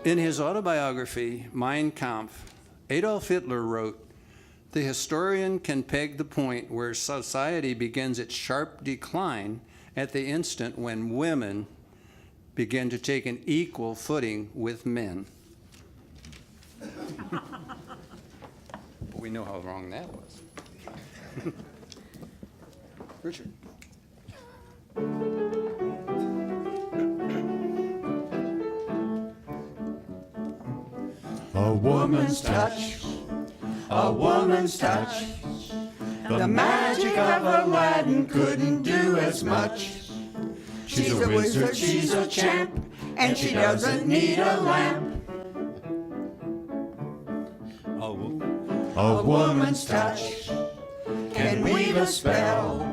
In his autobiography, Mein Kampf, Adolf Hitler wrote, "The historian can peg the point where society begins its sharp decline at the instant when women begin to take an equal footing with men." But we know how wrong that was. Richard. A woman's touch, a woman's touch. The magic of Aladdin couldn't do as much. She's a wizard, she's a champ, and she doesn't need a lamp. A woman's touch can weave a spell,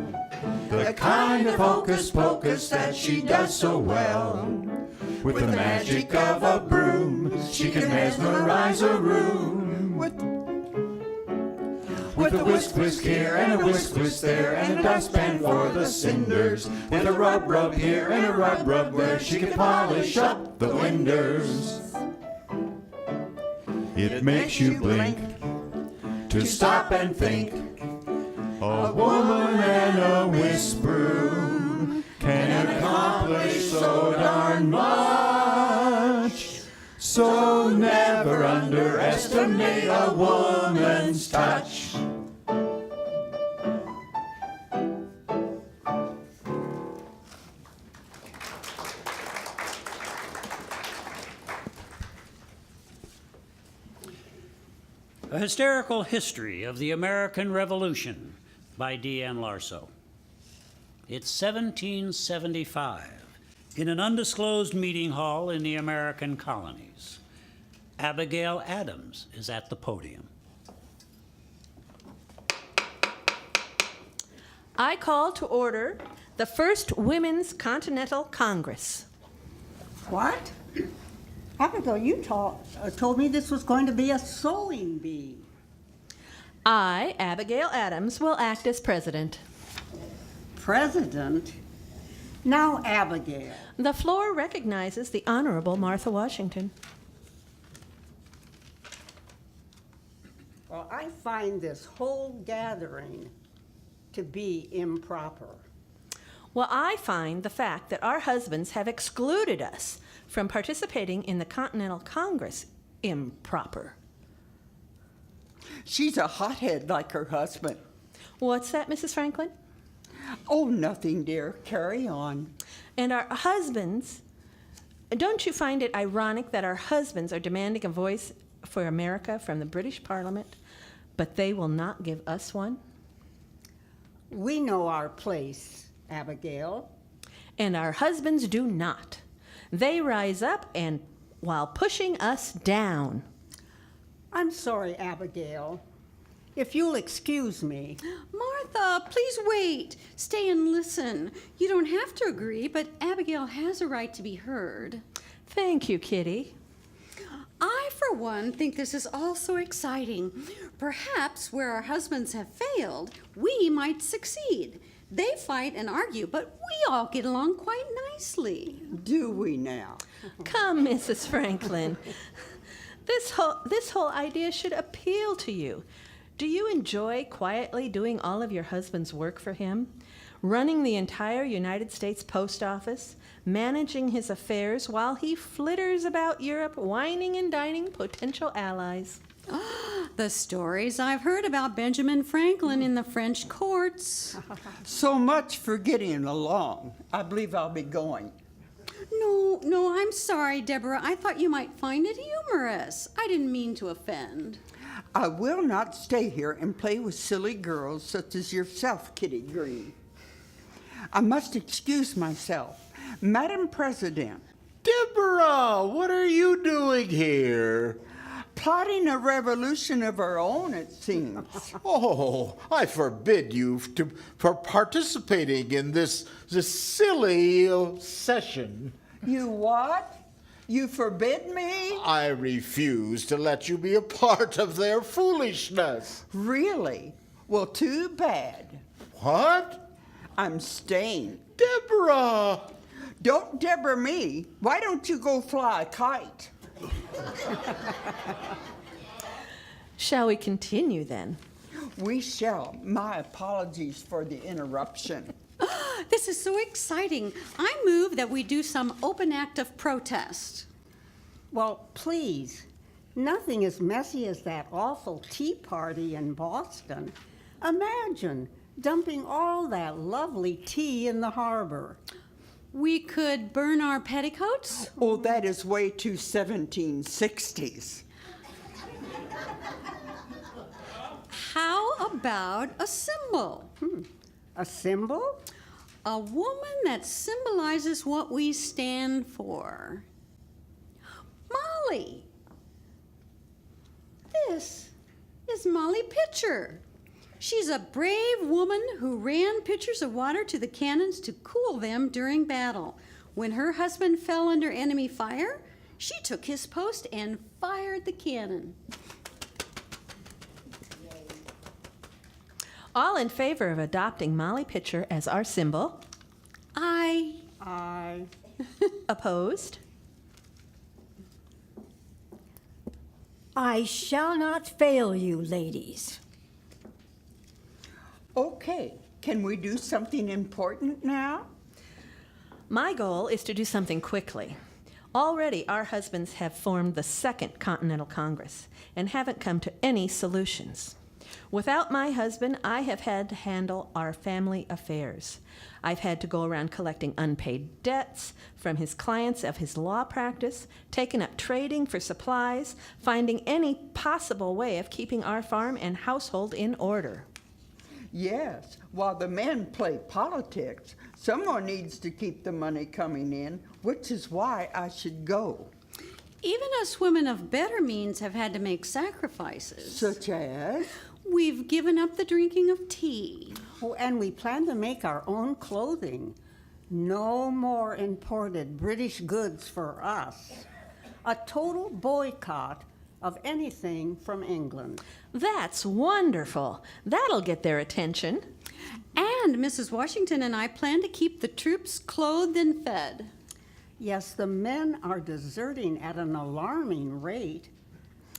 the kind of hocus pocus that she does so well. With the magic of a broom, she can mesmerize a room. With a whisk whisk here and a whisk whisk there, and a dustpan for the cinders. With a rub rub here and a rub rub there, she can polish up the windows. It makes you blink to stop and think. A woman and a whisk broom can accomplish so darn much. So never underestimate a woman's touch. A Hysterical History of the American Revolution by D.N. Larso. It's 1775 in an undisclosed meeting hall in the American colonies. Abigail Adams is at the podium. I call to order the First Women's Continental Congress. What? Abigail, you told me this was going to be a sewing bee. I, Abigail Adams, will act as president. President? Now, Abigail. The floor recognizes the Honorable Martha Washington. Well, I find this whole gathering to be improper. Well, I find the fact that our husbands have excluded us from participating in the Continental Congress improper. She's a hothead like her husband. What's that, Mrs. Franklin? Oh, nothing, dear. Carry on. And our husbands, don't you find it ironic that our husbands are demanding a voice for America from the British Parliament, but they will not give us one? We know our place, Abigail. And our husbands do not. They rise up and while pushing us down. I'm sorry, Abigail. If you'll excuse me. Martha, please wait. Stay and listen. You don't have to agree, but Abigail has a right to be heard. Thank you, Kitty. I, for one, think this is all so exciting. Perhaps where our husbands have failed, we might succeed. They fight and argue, but we all get along quite nicely. Do we now? Come, Mrs. Franklin. This whole idea should appeal to you. Do you enjoy quietly doing all of your husband's work for him? Running the entire United States Post Office, managing his affairs while he flitters about Europe, whining and dining potential allies. The stories I've heard about Benjamin Franklin in the French courts. So much for getting along. I believe I'll be going. No, I'm sorry, Deborah. I thought you might find it humorous. I didn't mean to offend. I will not stay here and play with silly girls such as yourself, Kitty Green. I must excuse myself. Madam President. Deborah, what are you doing here? Plotting a revolution of our own, it seems. Oh, I forbid you for participating in this silly session. You what? You forbid me? I refuse to let you be a part of their foolishness. Really? Well, too bad. What? I'm staying. Deborah! Don't Deborah me. Why don't you go fly a kite? Shall we continue then? We shall. My apologies for the interruption. This is so exciting. I move that we do some open act of protest. Well, please, nothing as messy as that awful tea party in Boston. Imagine dumping all that lovely tea in the harbor. We could burn our petticoats? Oh, that is way too 1760s. How about a symbol? A symbol? A woman that symbolizes what we stand for. Molly. This is Molly Pitcher. She's a brave woman who ran pitchers of water to the cannons to cool them during battle. When her husband fell under enemy fire, she took his post and fired the cannon. All in favor of adopting Molly Pitcher as our symbol? I Opposed? I shall not fail you, ladies. Okay, can we do something important now? My goal is to do something quickly. Already, our husbands have formed the Second Continental Congress and haven't come to any solutions. Without my husband, I have had to handle our family affairs. I've had to go around collecting unpaid debts from his clients of his law practice, taking up trading for supplies, finding any possible way of keeping our farm and household in order. Yes, while the men play politics, someone needs to keep the money coming in, which is why I should go. Even us women of better means have had to make sacrifices. Such as? We've given up the drinking of tea. Oh, and we plan to make our own clothing. No more imported British goods for us. A total boycott of anything from England. That's wonderful. That'll get their attention. And Mrs. Washington and I plan to keep the troops clothed and fed. Yes, the men are deserting at an alarming rate.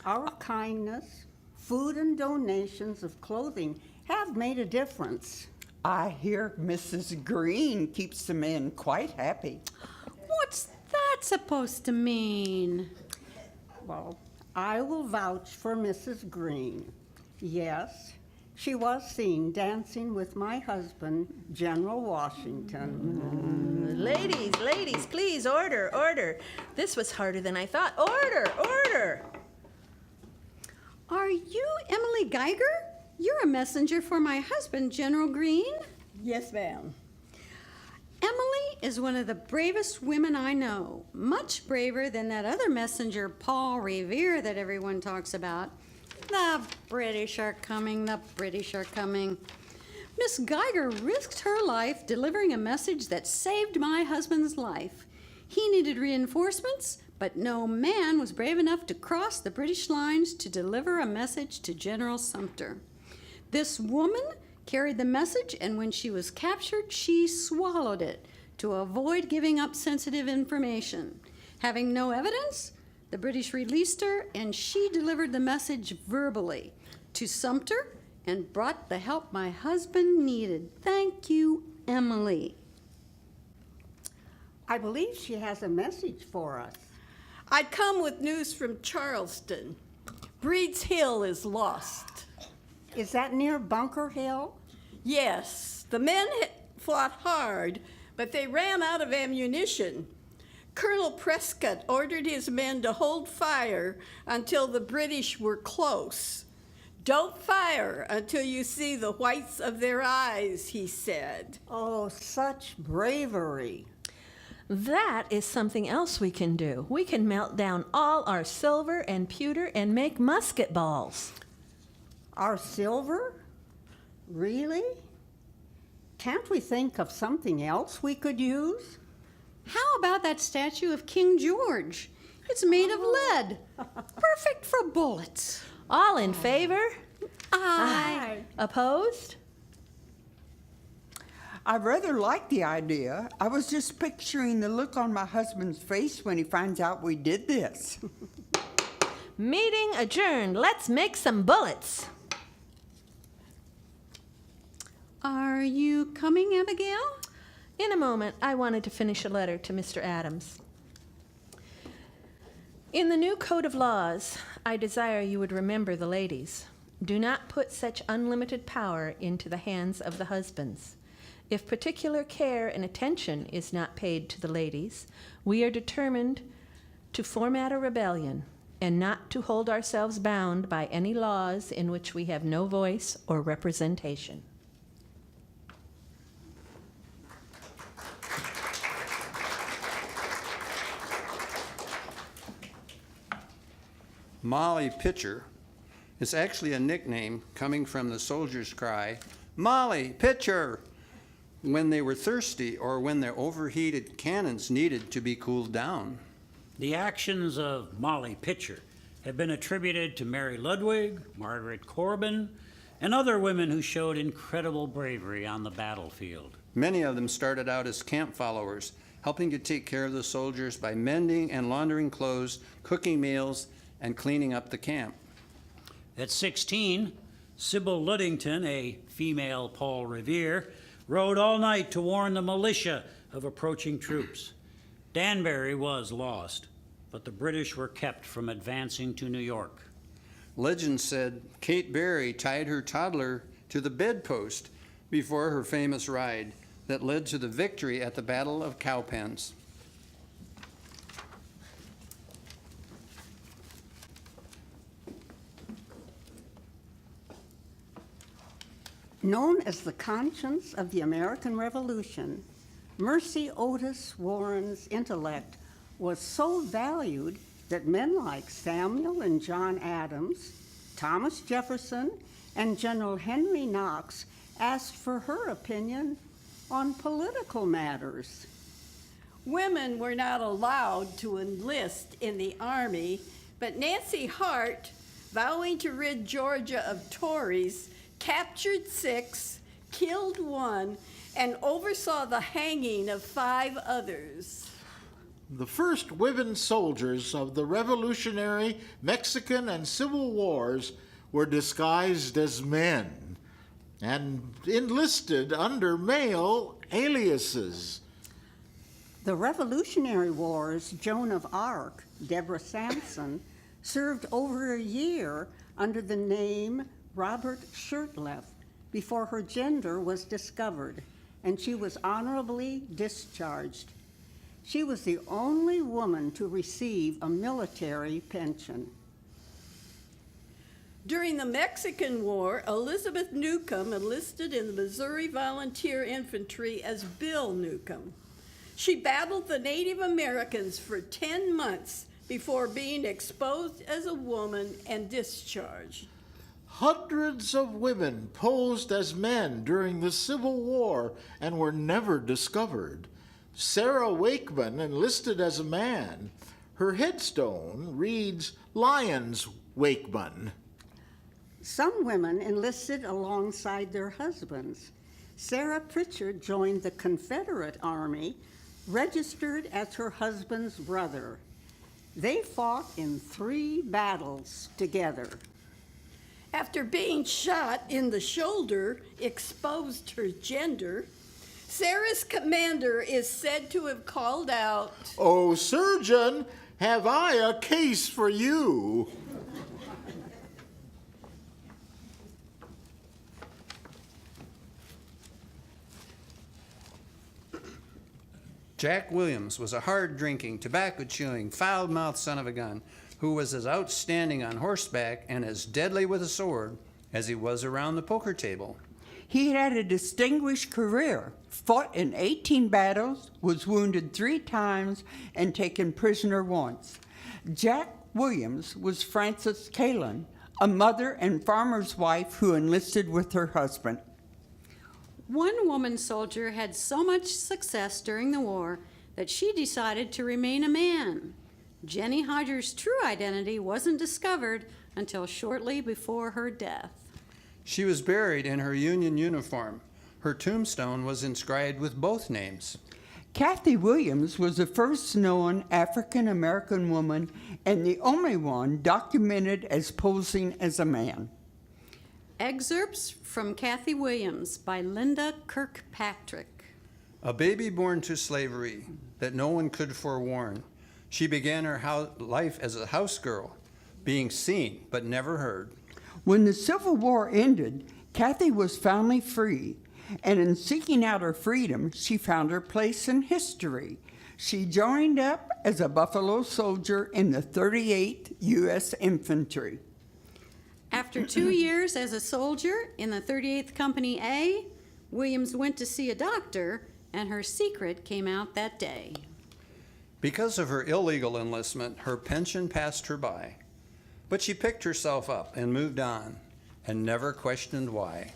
Our kindness, food, and donations of clothing have made a difference. I hear Mrs. Green keeps the men quite happy. What's that supposed to mean? Well, I will vouch for Mrs. Green. Yes, she was seen dancing with my husband, General Washington. Ladies, please, order. This was harder than I thought. Order. Are you Emily Geiger? You're a messenger for my husband, General Green. Yes, ma'am. Emily is one of the bravest women I know, much braver than that other messenger, Paul Revere, that everyone talks about. The British are coming, the British are coming. Miss Geiger risked her life delivering a message that saved my husband's life. He needed reinforcements, but no man was brave enough to cross the British lines to deliver a message to General Sumter. This woman carried the message, and when she was captured, she swallowed it to avoid giving up sensitive information. Having no evidence, the British released her, and she delivered the message verbally to Sumter and brought the help my husband needed. Thank you, Emily. I believe she has a message for us. I'd come with news from Charleston. Breed's Hill is lost. Is that near Bunker Hill? Yes, the men fought hard, but they ran out of ammunition. Colonel Prescott ordered his men to hold fire until the British were close. Don't fire until you see the whites of their eyes, he said. Oh, such bravery. That is something else we can do. We can melt down all our silver and pewter and make musket balls. Our silver? Really? Can't we think of something else we could use? How about that statue of King George? It's made of lead. Perfect for bullets. All in favor? Aye. Opposed? I rather like the idea. I was just picturing the look on my husband's face when he finds out we did this. Meeting adjourned. Let's make some bullets. Are you coming, Abigail? In a moment, I wanted to finish a letter to Mr. Adams. In the new code of laws, I desire you would remember the ladies. Do not put such unlimited power into the hands of the husbands. If particular care and attention is not paid to the ladies, we are determined to format a rebellion and not to hold ourselves bound by any laws in which we have no voice or representation. Molly Pitcher is actually a nickname coming from the soldiers' cry, "Molly Pitcher," when they were thirsty or when their overheated cannons needed to be cooled down. The actions of Molly Pitcher have been attributed to Mary Ludwig, Margaret Corbin, and other women who showed incredible bravery on the battlefield. Many of them started out as camp followers, helping to take care of the soldiers by mending and laundering clothes, cooking meals, and cleaning up the camp. At 16, Sybil Ludington, a female Paul Revere, rode all night to warn the militia of approaching troops. Danbury was lost, but the British were kept from advancing to New York. Legend said Kate Berry tied her toddler to the bedpost before her famous ride that led to the victory at the Battle of Cowpens. Known as the conscience of the American Revolution, Mercy Otis Warren's intellect was so valued that men like Samuel and John Adams, Thomas Jefferson, and General Henry Knox asked for her opinion on political matters. Women were not allowed to enlist in the Army, but Nancy Hart, vowing to rid Georgia of Tories, captured 6, killed 1, and oversaw the hanging of 5 others. The first women soldiers of the Revolutionary, Mexican, and Civil Wars were disguised as men and enlisted under male aliases. The Revolutionary War's Joan of Arc, Deborah Sampson, served over a year under the name Robert Shirtliff before her gender was discovered, and she was honorably discharged. She was the only woman to receive a military pension. During the Mexican War, Elizabeth Newcomb enlisted in the Missouri Volunteer Infantry as Bill Newcomb. She battled the Native Americans for 10 months before being exposed as a woman and discharged. Hundreds of women posed as men during the Civil War and were never discovered. Sara Wakeman enlisted as a man. Her headstone reads, Lyons Wakeman. Some women enlisted alongside their husbands. Sarah Pritchard joined the Confederate Army, registered as her husband's brother. They fought in 3 battles together. After being shot in the shoulder, exposed her gender, Sarah's commander is said to have called out, "Oh, surgeon, have I a case for you?" Jack Williams was a hard-drinking, tobacco-chewing, foul-mouthed son of a gun who was as outstanding on horseback and as deadly with a sword as he was around the poker table. He had a distinguished career, fought in 18 battles, was wounded 3 times, and taken prisoner once. Jack Williams was Frances Kalin, a mother and farmer's wife who enlisted with her husband. One woman soldier had so much success during the war that she decided to remain a man. Jenny Hodger's true identity wasn't discovered until shortly before her death. She was buried in her Union uniform. Her tombstone was inscribed with both names. Kathy Williams was the first known African American woman and the only one documented as posing as a man. Excerpts from Kathy Williams by Linda Kirkpatrick. A baby born to slavery that no one could forewarn, she began her life as a house girl, being seen but never heard. When the Civil War ended, Kathy was finally free, and in seeking out her freedom, she found her place in history. She joined up as a Buffalo soldier in the 38th U.S. Infantry. After 2 years as a soldier in the 38th Company A, Williams went to see a doctor, and her secret came out that day. Because of her illegal enlistment, her pension passed her by. But she picked herself up and moved on, and never questioned why.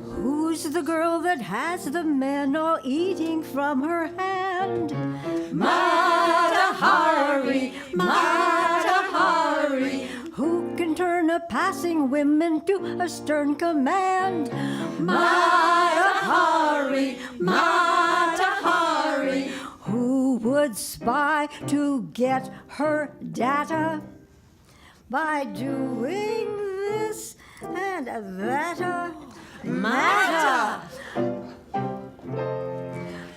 Who's the girl that has the men all eating from her hand? Mata Hari, Mata Hari. Who can turn a passing woman to a stern command? Mata Hari, Mata Hari. Who would spy to get her data by doing this and that? Mata,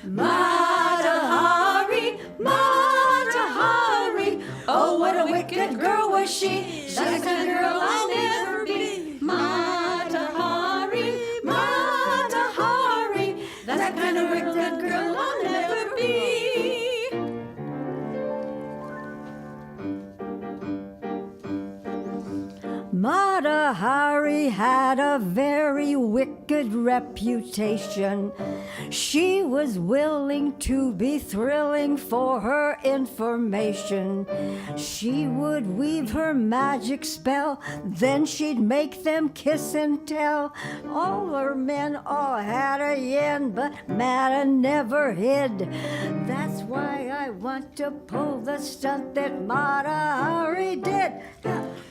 Mata Hari, Mata Hari. Oh, what a wicked girl was she! That's the kind of girl I'll never be. Mata Hari, Mata Hari. That's the kind of wicked girl I'll never be. Mata Hari had a very wicked reputation. She was willing to be thrilling for her information. She would weave her magic spell, then she'd make them kiss and tell. All her men all had a yen, but Mata never hid. That's why I want to pull the stunt that Mata Hari did.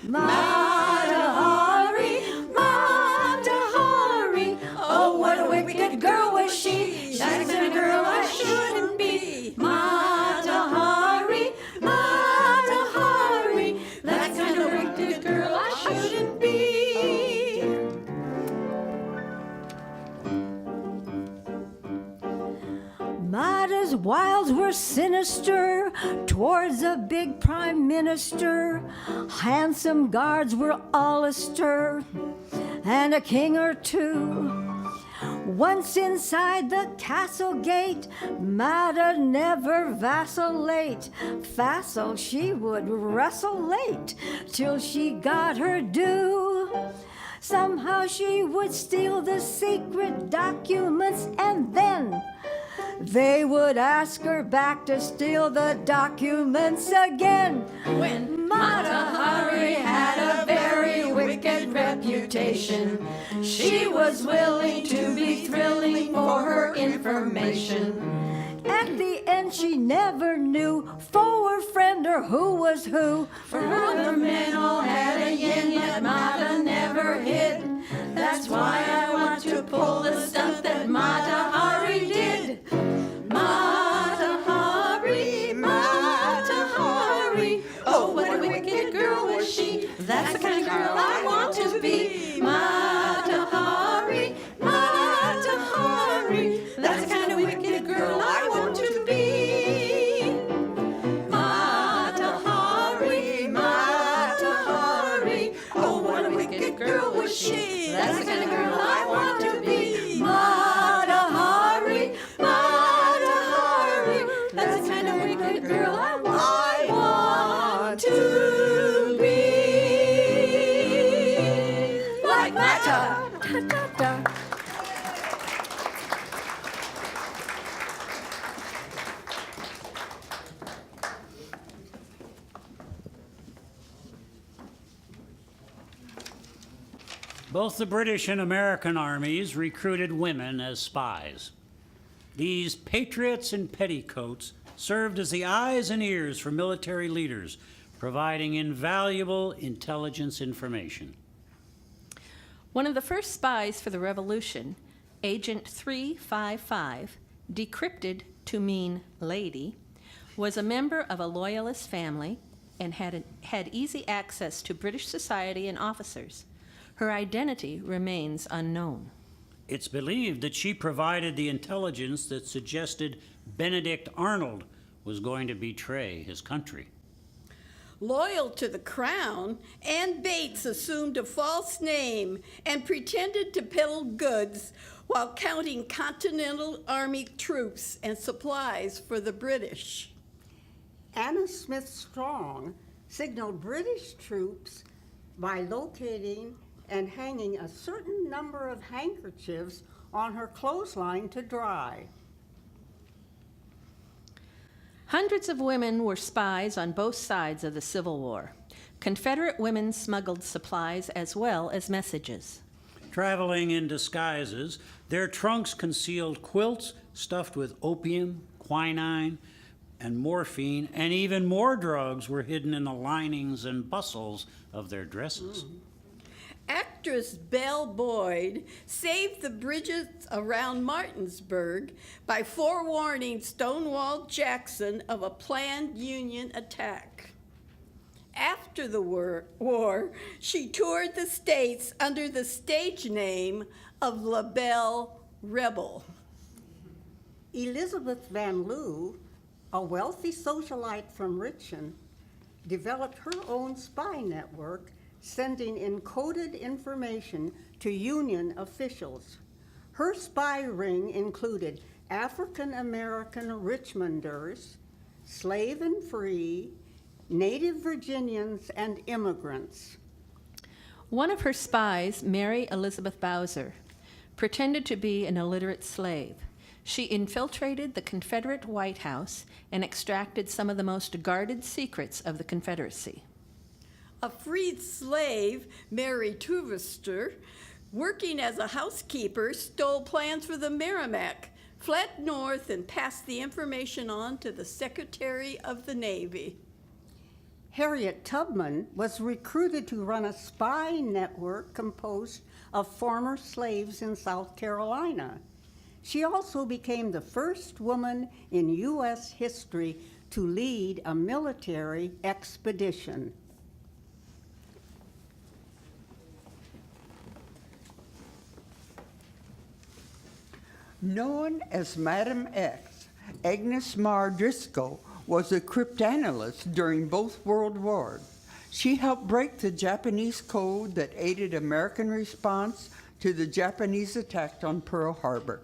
Mata Hari, Mata Hari. Oh, what a wicked girl was she! That's the kind of girl I shouldn't be. Mata Hari, Mata Hari. That's the kind of wicked girl I shouldn't be. Mata's wiles were sinister towards a big prime minister. Handsome guards were all astir, and a king or two. Once inside the castle gate, Mata never vacillate. Facile she would wrestle late till she got her due. Somehow she would steal the secret documents, and then they would ask her back to steal the documents again. When Mata Hari had a very wicked reputation, she was willing to be thrilling for her information. At the end she never knew foe or friend or who was who. For other men all had a yen, yet Mata never hid. That's why I want to pull the stunt that Mata Hari did. Mata Hari, Mata Hari. Oh, what a wicked girl was she! That's the kind of girl I want to be. Mata Hari, Mata Hari. That's the kind of wicked girl I want to be. Mata Hari, Mata Hari. Oh, what a wicked girl was she! That's the kind of girl I want to be. Mata Hari, Mata Hari. That's the kind of wicked girl I want to be. Like Mata. Da, da, da. Both the British and American armies recruited women as spies. These patriots in petticoats served as the eyes and ears for military leaders, providing invaluable intelligence information. One of the first spies for the Revolution, Agent 355, decrypted to mean lady, was a member of a loyalist family and had easy access to British society and officers. Her identity remains unknown. It's believed that she provided the intelligence that suggested Benedict Arnold was going to betray his country. Loyal to the crown, Anne Bates assumed a false name and pretended to peddle goods while counting Continental Army troops and supplies for the British. Anna Smith Strong signaled British troops by locating and hanging a certain number of handkerchiefs on her clothesline to dry. Hundreds of women were spies on both sides of the Civil War. Confederate women smuggled supplies as well as messages. Traveling in disguises, their trunks concealed quilts stuffed with opium, quinine, and morphine, and even more drugs were hidden in the linings and bustles of their dresses. Actress Belle Boyd saved the bridges around Martinsburg by forewarning Stonewall Jackson of a planned Union attack. After the war, she toured the states under the stage name of La Belle Rebel. Elizabeth Van Loo, a wealthy socialite from Richmond, developed her own spy network, sending encoded information to Union officials. Her spy ring included African American Richmonders, slave and free, Native Virginians, and immigrants. One of her spies, Mary Elizabeth Bowser, pretended to be an illiterate slave. She infiltrated the Confederate White House and extracted some of the most guarded secrets of the Confederacy. A freed slave, Mary Tuvester, working as a housekeeper, stole plans for the Merrimack, fled north, and passed the information on to the Secretary of the Navy. Harriet Tubman was recruited to run a spy network composed of former slaves in South Carolina. She also became the first woman in U.S. history to lead a military expedition. Known as Madam X, Agnes Marr Driscoll was a cryptanalyst during both World Wars. She helped break the Japanese code that aided American response to the Japanese attack on Pearl Harbor.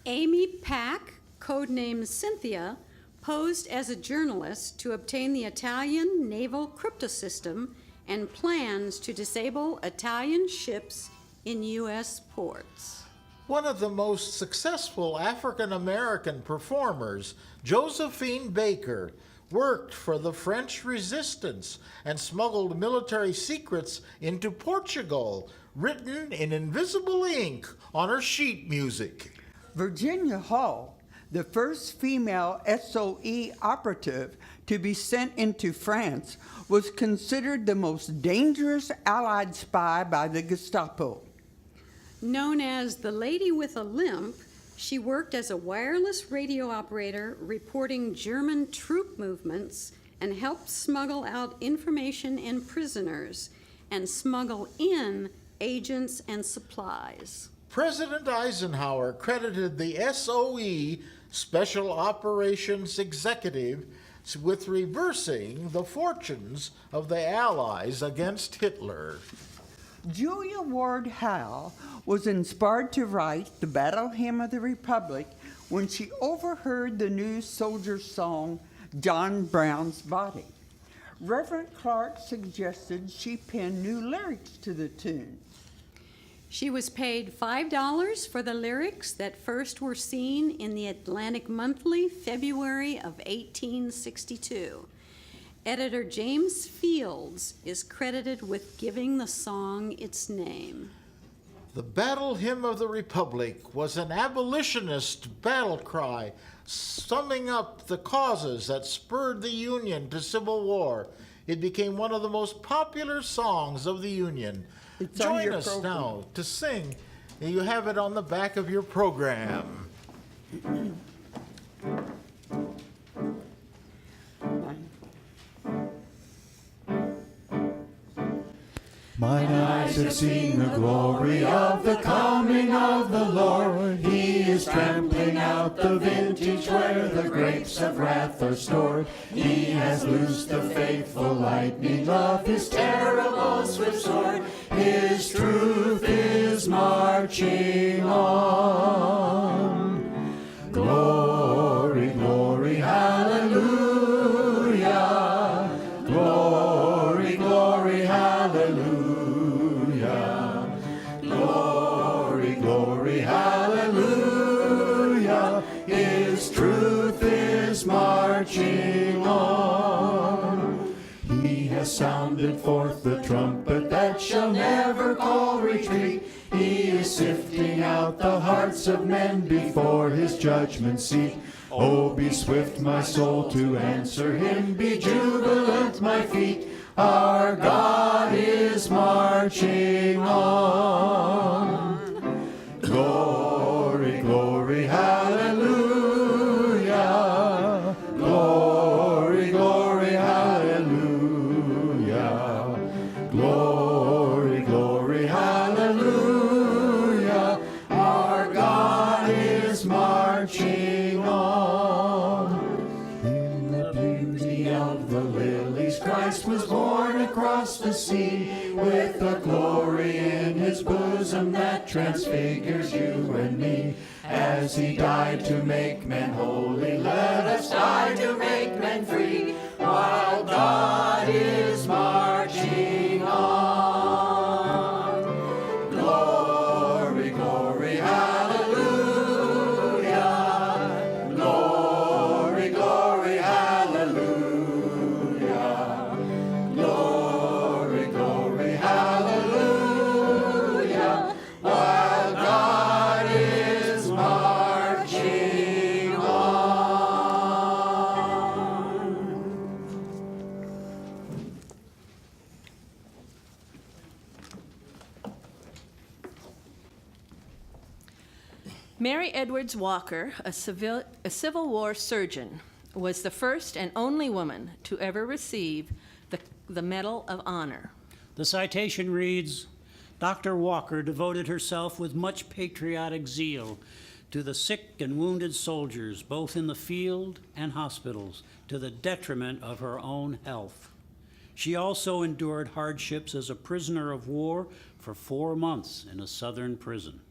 Amy Pack, codenamed Cynthia, posed as a journalist to obtain the Italian naval cryptosystem and plans to disable Italian ships in U.S. ports. One of the most successful African-American performers, Josephine Baker, worked for the French resistance and smuggled military secrets into Portugal, written in invisible ink on her sheet music. Virginia Hall, the first female SOE operative to be sent into France, was considered the most dangerous Allied spy by the Gestapo. Known as the Lady with a Limp, she worked as a wireless radio operator reporting German troop movements and helped smuggle out information and prisoners and smuggle in agents and supplies. President Eisenhower credited the SOE, Special Operations Executive, with reversing the fortunes of the Allies against Hitler. Julia Ward Howe was inspired to write the Battle Hymn of the Republic when she overheard the new soldier's song, John Brown's Body. Reverend Clark suggested she pen new lyrics to the tune. She was paid $5 for the lyrics that first were seen in the Atlantic Monthly, February of 1862. Editor James Fields is credited with giving the song its name. The Battle Hymn of the Republic was an abolitionist battle cry, summing up the causes that spurred the Union to civil war. It became one of the most popular songs of the Union. It's on Join your us program. now to sing. You have it on the back of your program. Mine eyes have seen the glory of the coming of the Lord. He is trampling out the vintage where the grapes of wrath are stored. He has loosed the faithful lightning of his terrible swift sword. His truth is marching on. Glory, glory, hallelujah. Glory, glory, hallelujah. Glory, glory, hallelujah. His truth is marching on. He has sounded forth the trumpet that shall never call retreat. He is sifting out the hearts of men before his judgment seat. Oh, be swift, my soul, to answer him. Be jubilant, my feet. Our God is marching on. Glory, glory, hallelujah. Glory, glory, hallelujah. Glory, glory, hallelujah. Our God is marching on. In the beauty of the lilies, Christ was born across the sea, with a glory in his bosom that transfigures you and me. As he died to make men holy, let us die to make men free, while God is marching on. Glory, glory, hallelujah. Glory, glory, hallelujah. Glory, glory, hallelujah. While God is marching on. Mary Edwards Walker, a Civil War surgeon, was the first and only woman to ever receive the Medal of Honor. The citation reads, Dr. Walker devoted herself with much patriotic zeal to the sick and wounded soldiers, both in the field and hospitals, to the detriment of her own health. She also endured hardships as a prisoner of war for 4 months in a Southern prison.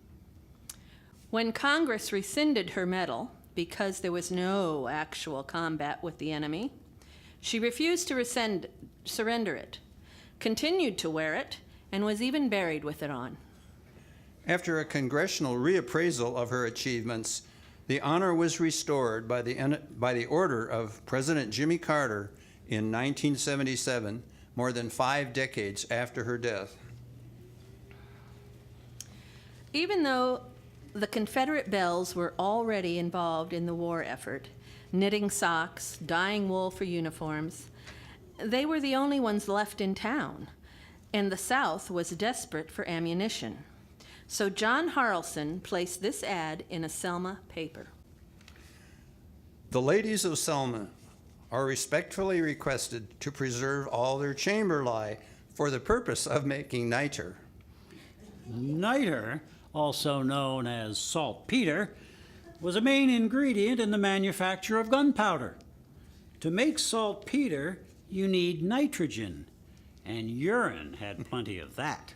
When Congress rescinded her medal because there was no actual combat with the enemy, she refused to surrender it, continued to wear it, and was even buried with it on. After a congressional reappraisal of her achievements, the honor was restored by the order of President Jimmy Carter in 1977, more than 5 decades after her death. Even though the Confederate belles were already involved in the war effort, knitting socks, dyeing wool for uniforms, they were the only ones left in town, and the South was desperate for ammunition. So John Harrelson placed this ad in a Selma paper. The ladies of Selma are respectfully requested to preserve all their chamber lye for the purpose of making niter. Niter, also known as saltpeter, was a main ingredient in the manufacture of gunpowder. To make saltpeter, you need nitrogen, and urine had plenty of that.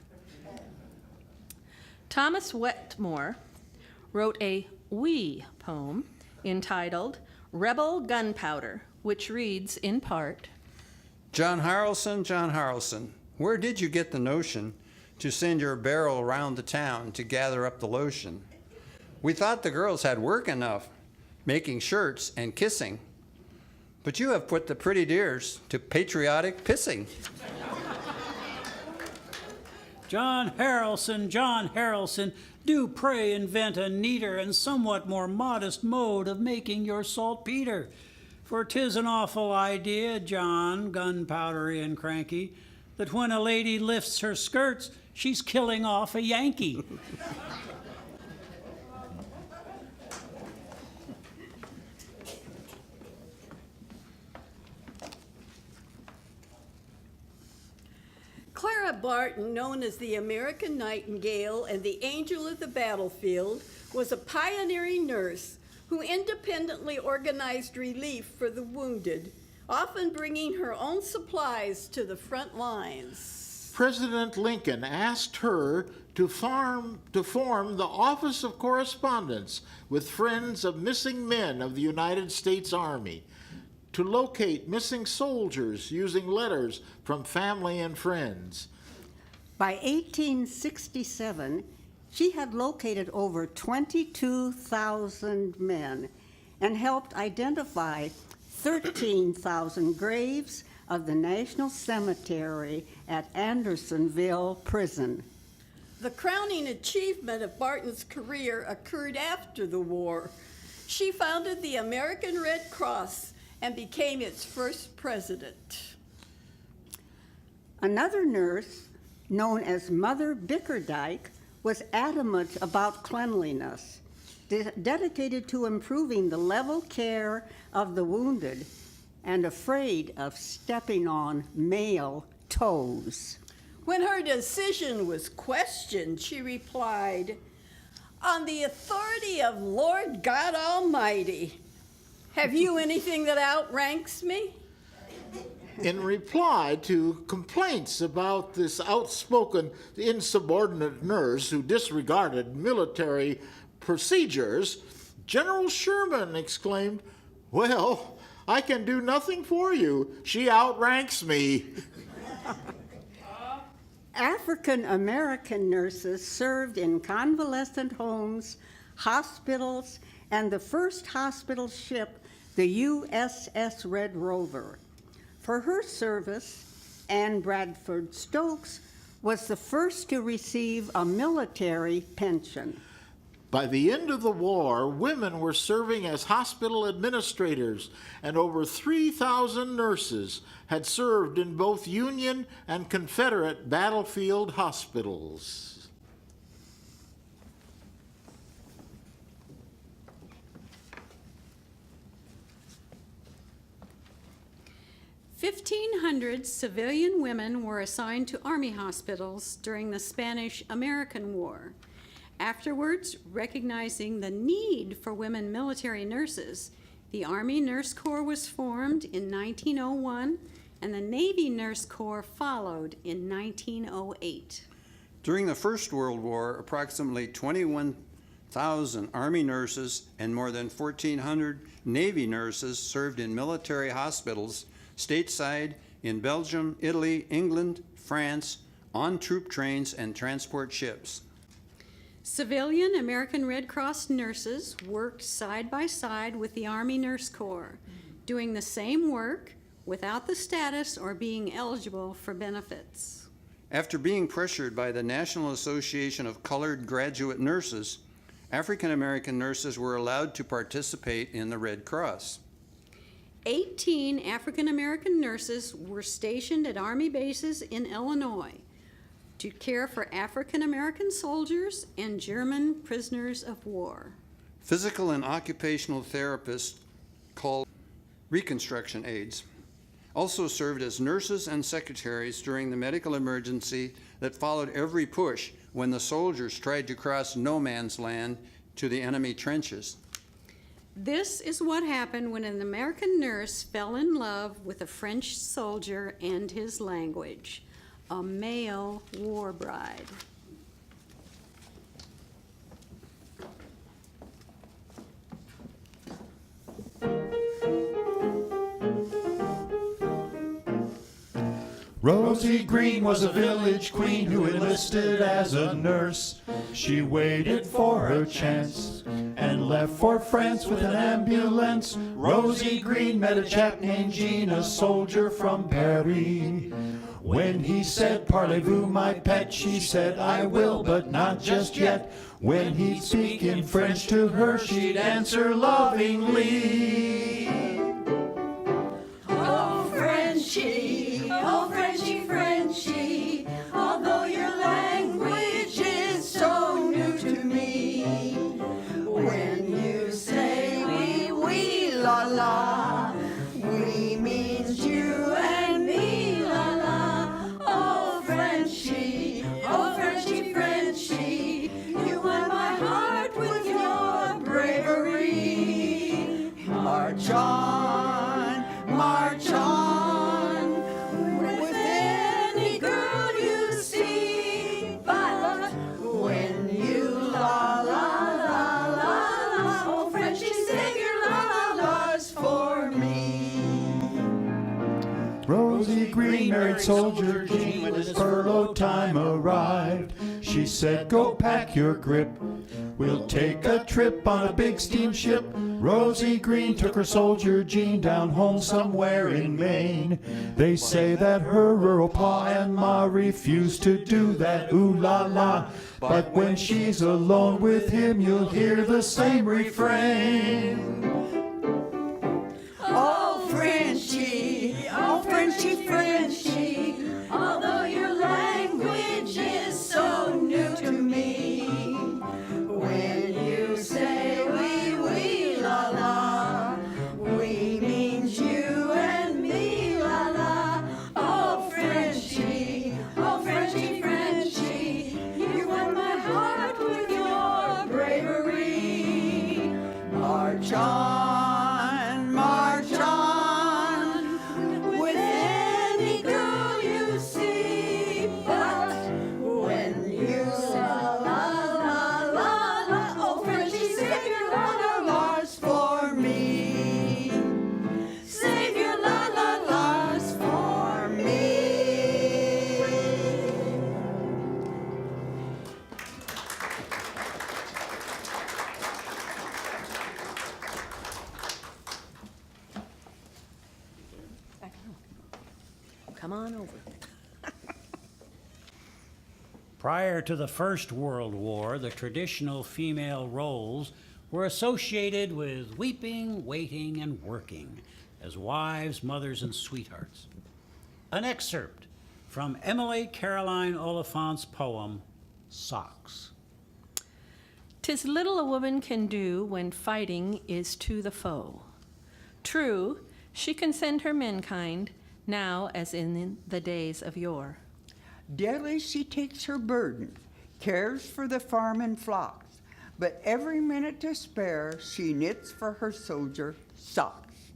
Thomas Wetmore wrote a wee poem entitled Rebel Gunpowder, which reads in part, John Harrelson, where did you get the notion to send your barrel around the town to gather up the lotion? We thought the girls had work enough, making shirts and kissing. But you have put the pretty dears to patriotic pissing. John Harrelson, do pray invent a neater and somewhat more modest mode of making your saltpeter. For 'tis an awful idea, John, gunpowdery and cranky, that when a lady lifts her skirts, she's killing off a Yankee. Clara Barton, known as the American Nightingale and the Angel of the Battlefield, was a pioneering nurse who independently organized relief for the wounded, often bringing her own supplies to the front lines. President Lincoln asked her to form the Office of Correspondence with Friends of Missing Men of the United States Army, to locate missing soldiers using letters from family and friends. By 1867, she had located over 22,000 men and helped identify 13,000 graves of the National Cemetery at Andersonville Prison. The crowning achievement of Barton's career occurred after the war. She founded the American Red Cross and became its first president. Another nurse, known as Mother Bickerdike, was adamant about cleanliness, dedicated to improving the level care of the wounded, and afraid of stepping on male toes. When her decision was questioned, she replied, "On the authority of Lord God Almighty, have you anything that outranks me?" In reply to complaints about this outspoken, insubordinate nurse who disregarded military procedures, General Sherman exclaimed, "Well, I can do nothing for you. She outranks me." African American nurses served in convalescent homes, hospitals, and the first hospital ship, the USS Red Rover. For her service, Anne Bradford Stokes was the first to receive a military pension. By the end of the war, women were serving as hospital administrators, and over 3,000 nurses had served in both Union and Confederate battlefield hospitals. 1,500 civilian women were assigned to Army hospitals during the Spanish-American War. Afterwards, recognizing the need for women military nurses, the Army Nurse Corps was formed in 1901, and the Navy Nurse Corps followed in 1908. During the First World War, approximately 21,000 Army nurses and more than 1,400 Navy nurses served in military hospitals stateside in Belgium, Italy, England, France, on troop trains and transport ships. Civilian American Red Cross nurses worked side by side with the Army Nurse Corps, doing the same work without the status or being eligible for benefits. After being pressured by the National Association of Colored Graduate Nurses, African American nurses were allowed to participate in the Red Cross. 18 African American nurses were stationed at Army bases in Illinois to care for African American soldiers and German prisoners of war. Physical and occupational therapists called reconstruction aides also served as nurses and secretaries during the medical emergency that followed every push when the soldiers tried to cross no man's land to the enemy trenches. This is what happened when an American nurse fell in love with a French soldier and his language, a male war bride. Rosie Green was a village queen who enlisted as a nurse. She waited for her chance and left for France with an ambulance. Rosie Green met a chap named Jean, a soldier from Paris. When he said, "Parlez-vous, my pet?" she said, "I will, but not just yet." When he'd speak in French to her, she'd answer lovingly, Oh, Frenchie, oh, Frenchie, Frenchie, although your language is so new to me, when you say oui, oui, la, la, we means you and me, la, la. Oh, Frenchie, Frenchie, you won my heart with your bravery. March on, with any girl you see. But when you la la la la, oh Frenchie, save your la la la's for me. Rosie Green married soldier Jean when his furlough time arrived. She said, "Go pack your grip, we'll take a trip on a big steamship." Rosie Green took her soldier Jean down home somewhere in Maine. They say that her rural pa and ma refused to do that, ooh la la. But when she's alone with him, you'll hear the same refrain. Oh Frenchie, Frenchie, although your language is so new to me, when you say oui, oui, la, la, we means you and me, la, la. Oh Frenchie, Frenchie, you won my heart with your bravery. March on, with any girl you see. But when you la la la la, oh Frenchie, save your la la la's for me. Save your la la la's for me. Come on over. Prior to the First World War, the traditional female roles were associated with weeping, waiting, and working as wives, mothers, and sweethearts. An excerpt from Emily Caroline Oliphant's poem, Socks. "'Tis little a woman can do when fighting is to the foe. True, she can send her menkind, now as in the days of yore. Daily she takes her burden, cares for the farm and flocks, but every minute to spare she knits for her soldier socks.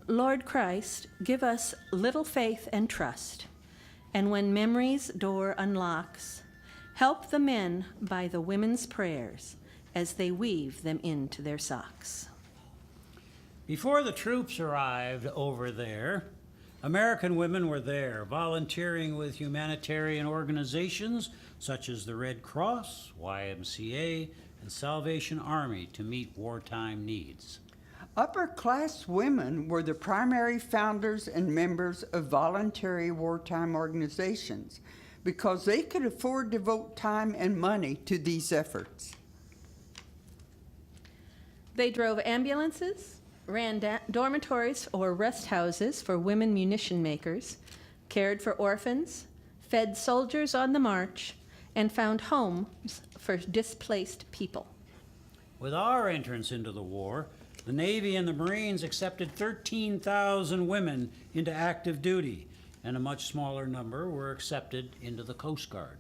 Lord Christ, give us little faith and trust, and when memory's door unlocks, help the men by the women's prayers as they weave them into their socks." Before the troops arrived over there, American women were there, volunteering with humanitarian organizations such as the Red Cross, YMCA, and Salvation Army to meet wartime needs. Upper-class women were the primary founders and members of voluntary wartime organizations because they could afford to devote time and money to these efforts. They drove ambulances, ran dormitories or rest houses for women munition makers, cared for orphans, fed soldiers on the march, and found homes for displaced people. With our entrance into the war, the Navy and the Marines accepted 13,000 women into active duty, and a much smaller number were accepted into the Coast Guard.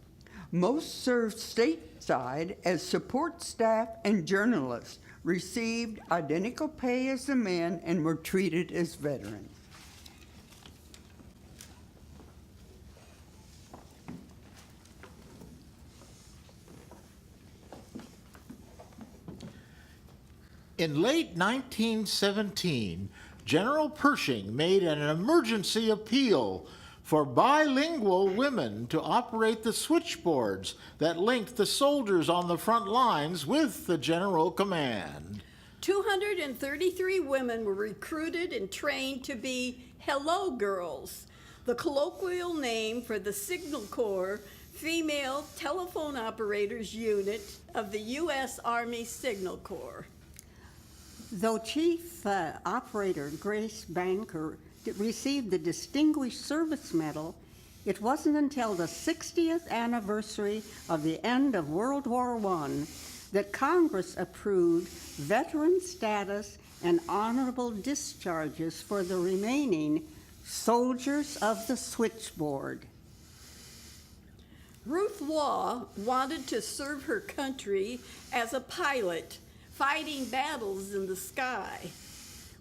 Most served stateside as support staff and journalists, received identical pay as the men, and were treated as veterans. In late 1917, General Pershing made an emergency appeal for bilingual women to operate the switchboards that linked the soldiers on the front lines with the general command. 233 women were recruited and trained to be Hello Girls, the colloquial name for the Signal Corps Female Telephone Operators Unit of the U.S. Army Signal Corps. Though Chief Operator Grace Banker received the Distinguished Service Medal, it wasn't until the 60th anniversary of the end of World War I that Congress approved veteran status and honorable discharges for the remaining soldiers of the switchboard. Ruth Law wanted to serve her country as a pilot, fighting battles in the sky.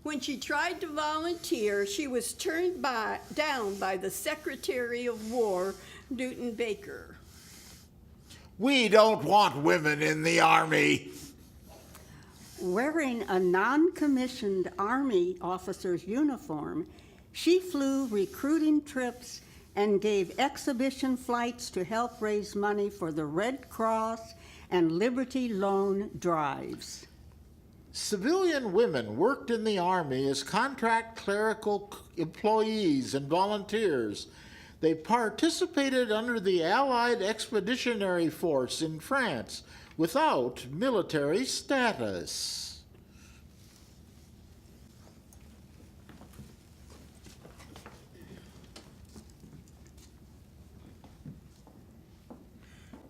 When she tried to volunteer, she was turned down by the Secretary of War, Newton Baker. We don't want women in the Army. Wearing a non-commissioned Army officer's uniform, she flew recruiting trips and gave exhibition flights to help raise money for the Red Cross and Liberty Loan drives. Civilian women worked in the Army as contract clerical employees and volunteers. They participated under the Allied Expeditionary Force in France without military status.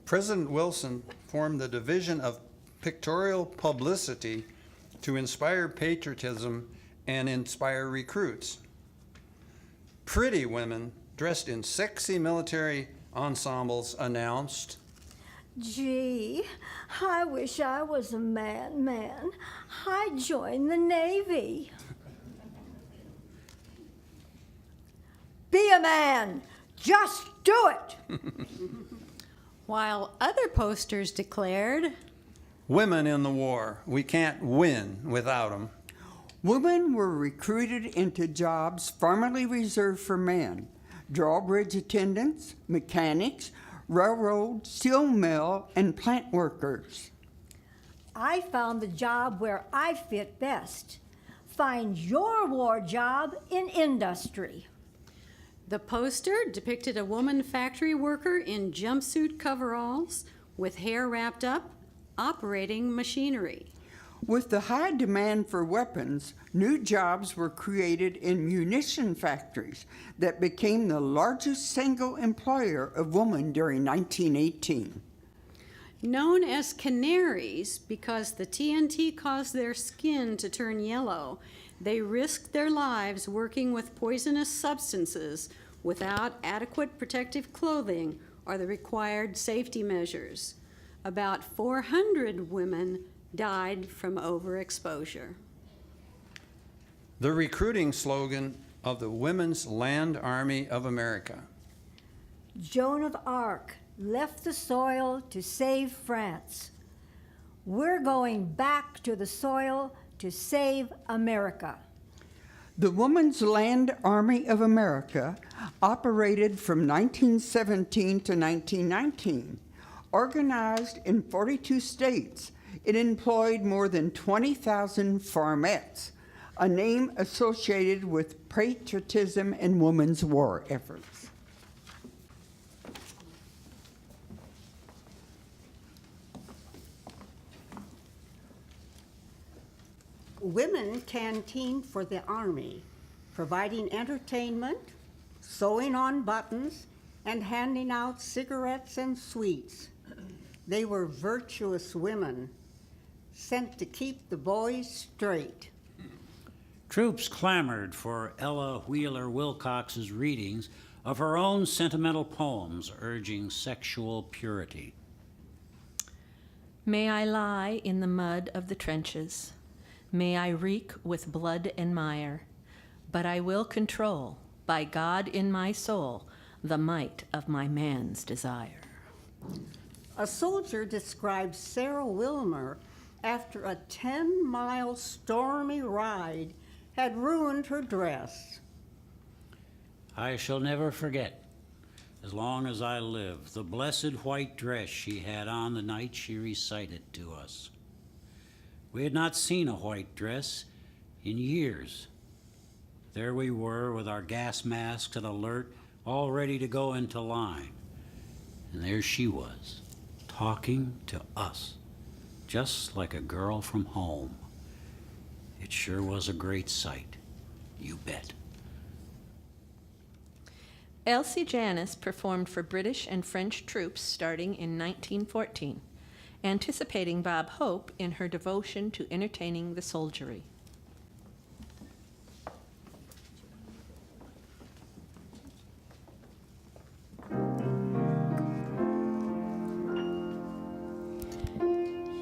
President Wilson formed the Division of Pictorial Publicity to inspire patriotism and inspire recruits. Pretty women dressed in sexy military ensembles announced, Gee, I wish I was a man. I'd join the Navy. Be a man. Just do it. While other posters declared, women in the war, we can't win without them. Women were recruited into jobs formerly reserved for men: drawbridge attendants, mechanics, railroad, steel mill, and plant workers. I found the job where I fit best. Find your war job in industry. the poster depicted a woman factory worker in jumpsuit coveralls with hair wrapped up, operating machinery. With the high demand for weapons, new jobs were created in munition factories that became the largest single employer of women during 1918. Known as canaries because the TNT caused their skin to turn yellow, they risked their lives working with poisonous substances without adequate protective clothing or the required safety measures. About 400 women died from overexposure. The recruiting slogan of the Women's Land Army of America. Joan of Arc left the soil to save France. We're going back to the soil to save America. The Women's Land Army of America operated from 1917 to 1919. Organized in 42 states, it employed more than 20,000 farmettes, a name associated with patriotism and women's war efforts. Women canteen for the Army, providing entertainment, sewing on buttons, and handing out cigarettes and sweets. They were virtuous women, sent to keep the boys straight. Troops clamored for Ella Wheeler Wilcox's readings of her own sentimental poems urging sexual purity. May I lie in the mud of the trenches. May I reek with blood and mire. But I will control, by God in my soul, the might of my man's desire. A soldier describes Sara Wakeman after a 10-mile stormy ride had ruined her dress. I shall never forget, as long as I live, the blessed white dress she had on the night she recited to us. We had not seen a white dress in years. There we were with our gas masks and alert, all ready to go into line. And there she was, talking to us, just like a girl from home. It sure was a great sight, you bet. Elsie Janis performed for British and French troops starting in 1914, anticipating Bob Hope in her devotion to entertaining the soldiery.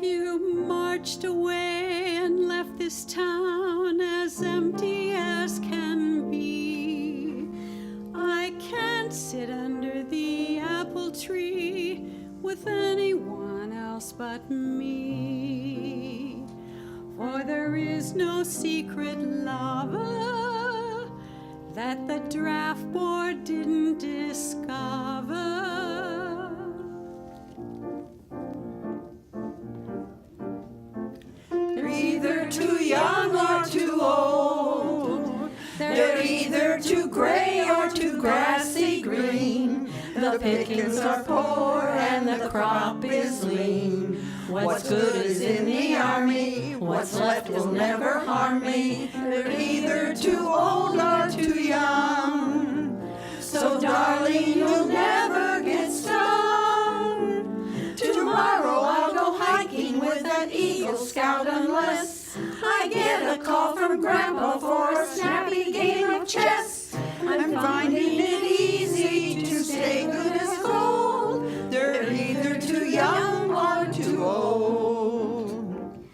You marched away and left this town as empty as can be. I can't sit under the apple tree with anyone else but me. For there is no secret lava that the draft board didn't discover. They're either too young or too old. They're either too gray or too grassy green. The pickings are poor and the crop is lean. What's good is in the army, what's left will never harm me. They're either too old or too young. So darling, you'll never get stung. Tomorrow I'll go hiking with an Eagle Scout unless I get a call from Grandpa for a snappy game of chess. I'm finding it easy to stay good as gold. They're either too young or too old.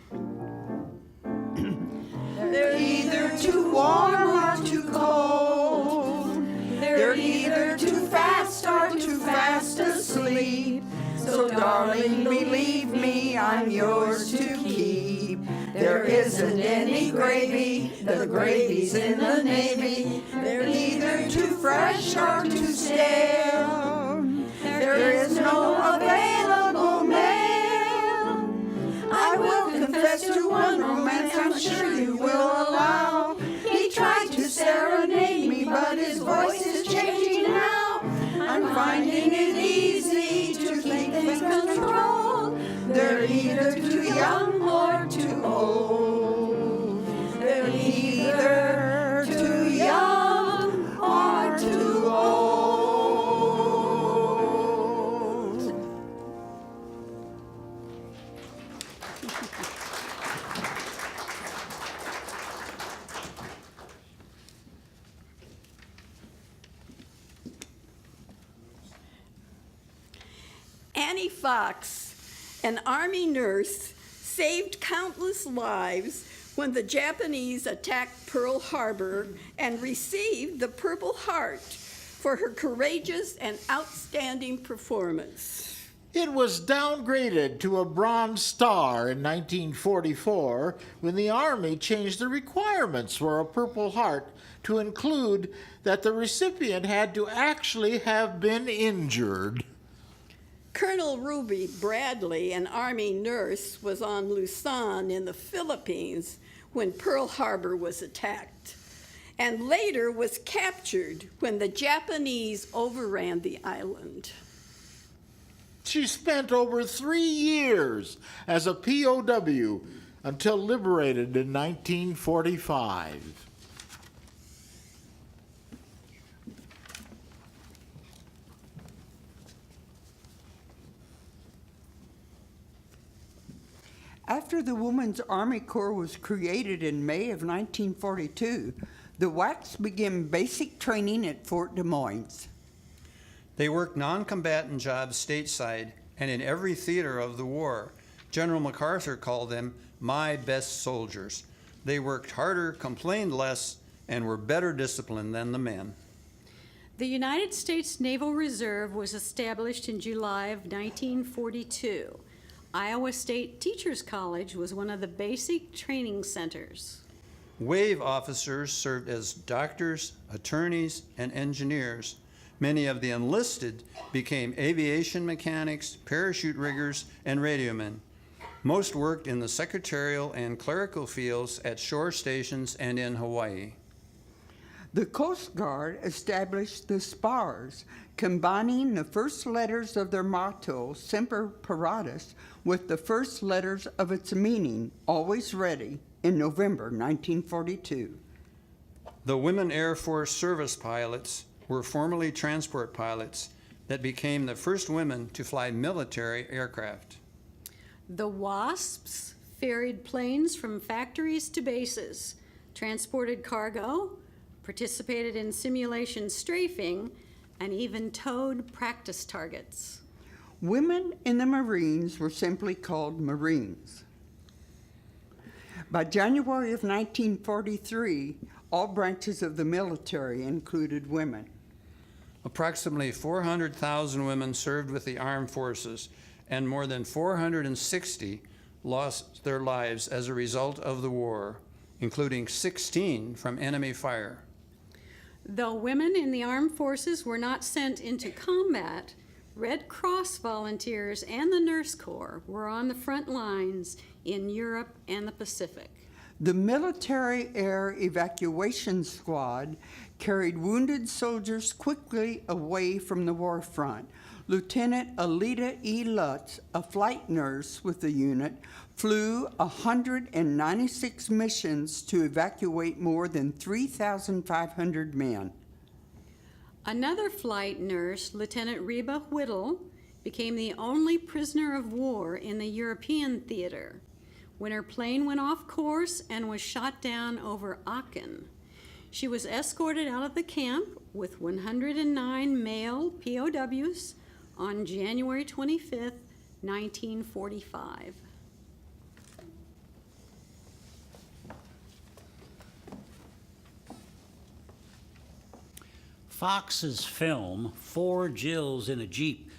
They're either too warm or too cold. They're either too fast or too fast asleep. So darling, believe me, I'm yours to keep. There isn't any gravy, the gravy's in the Navy. They're either too fresh or too stale. There is no available mail. I will confess to one romance I'm sure you will allow. He tried to serenade me, but his voice is changing now. I'm finding it easy to keep things controlled. They're either too young or too old. They're either too young or too old. Annie Fox, an Army nurse, saved countless lives when the Japanese attacked Pearl Harbor and received the Purple Heart for her courageous and outstanding performance. It was downgraded to a Bronze Star in 1944 when the Army changed the requirements for a Purple Heart to include that the recipient had to actually have been injured. Colonel Ruby Bradley, an Army nurse, was on Luzon in the Philippines when Pearl Harbor was attacked, and later was captured when the Japanese overran the island. She spent over 3 years as a POW until liberated in 1945. After the Women's Army Corps was created in May of 1942, the WACs began basic training at Fort Des Moines. They worked non-combatant jobs stateside and in every theater of the war. General MacArthur called them my best soldiers. They worked harder, complained less, and were better disciplined than the men. The United States Naval Reserve was established in July of 1942. Iowa State Teachers College was one of the basic training centers. Wave officers served as doctors, attorneys, and engineers. Many of the enlisted became aviation mechanics, parachute riggers, and radiomen. Most worked in the secretarial and clerical fields at shore stations and in Hawaii. The Coast Guard established the Spars, combining the first letters of their motto, Semper Paratus, with the first letters of its meaning, always ready, in November 1942. The women Air Force service pilots were formerly transport pilots that became the first women to fly military aircraft. The WASPs ferried planes from factories to bases, transported cargo, participated in simulation strafing, and even towed practice targets. Women in the Marines were simply called Marines. By January of 1943, all branches of the military included women. Approximately 400,000 women served with the armed forces, and more than 460 lost their lives as a result of the war, including 16 from enemy fire. Though women in the armed forces were not sent into combat, Red Cross volunteers and the Nurse Corps were on the front lines in Europe and the Pacific. The Military Air Evacuation Squad carried wounded soldiers quickly away from the war front. Lieutenant Alida E. Lutz, a flight nurse with the unit, flew 196 missions to evacuate more than 3,500 men. Another flight nurse, Lieutenant Reba Whittle, became the only prisoner of war in the European theater when her plane went off course and was shot down over Aachen. She was escorted out of the camp with 109 male POWs on January 25th, 1945. Fox's film, Four Jills in a Jeep,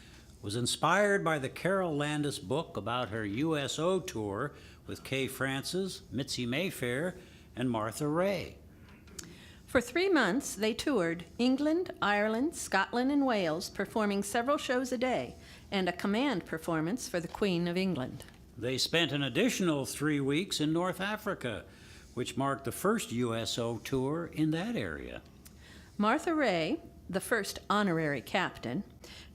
was inspired by the Carol Landis book about her USO tour with Kay Francis, Mitzi Mayfair, and Martha Ray. For 3 months, they toured England, Ireland, Scotland, and Wales, performing several shows a day and a command performance for the Queen of England. They spent an additional 3 weeks in North Africa, which marked the first USO tour in that area. Martha Ray, the first honorary captain,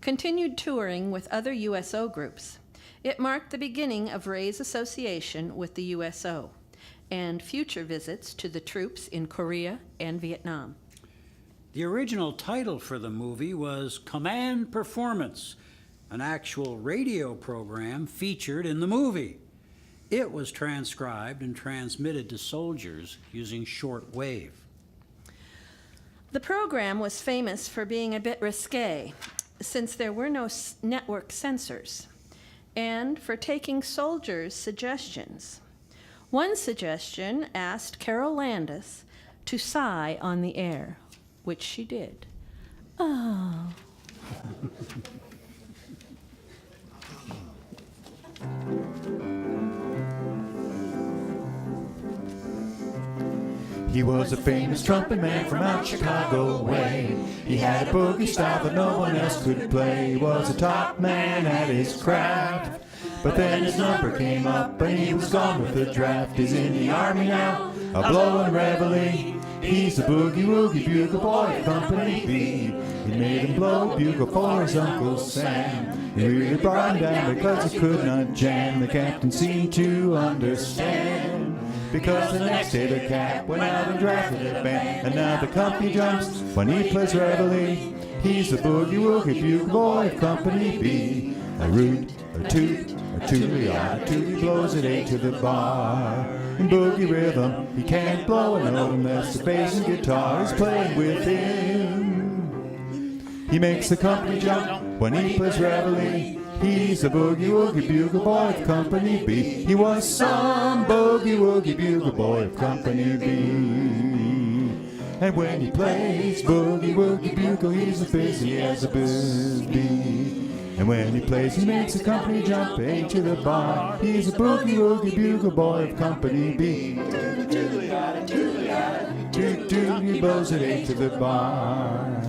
continued touring with other USO groups. It marked the beginning of Ray's association with the USO and future visits to the troops in Korea and Vietnam. The original title for the movie was Command Performance, an actual radio program featured in the movie. It was transcribed and transmitted to soldiers using shortwave. The program was famous for being a bit risque, since there were no network censors, and for taking soldiers' suggestions. One suggestion asked Carol Landis to sigh on the air, which she did. Oh. He was a famous trumpet man from out Chicago way. He had a boogie style that no one else could play. He was a top man at his craft. But then his number came up and he was gone with the draft. He's in the army now, a blowin' reveille. He's a boogie-woogie bugle boy of Company B. He made him blow a bugle for his Uncle Sam. He really brought him down because he could not jam. The captain seemed to understand, because the next day the cap went out and drafted a band. And now the company jumps when he plays reveille. He's a boogie-woogie bugle boy of Company B. A root, a toot, a tootly-odd, a toot, he blows it 8 to the bar. In boogie rhythm, he can't blow a note unless the bass and guitar is playing with him. He makes the company jump when he plays reveille. He's a boogie-woogie bugle boy of Company B. He was some boogie-woogie bugle boy of Company B. And when he plays boogie-woogie bugle, he's as busy as a bee. And when he plays, he makes the company jump 8 to the bar. He's a boogie-woogie bugle boy of Company B. Toot toot, he blows it 8 to the barn.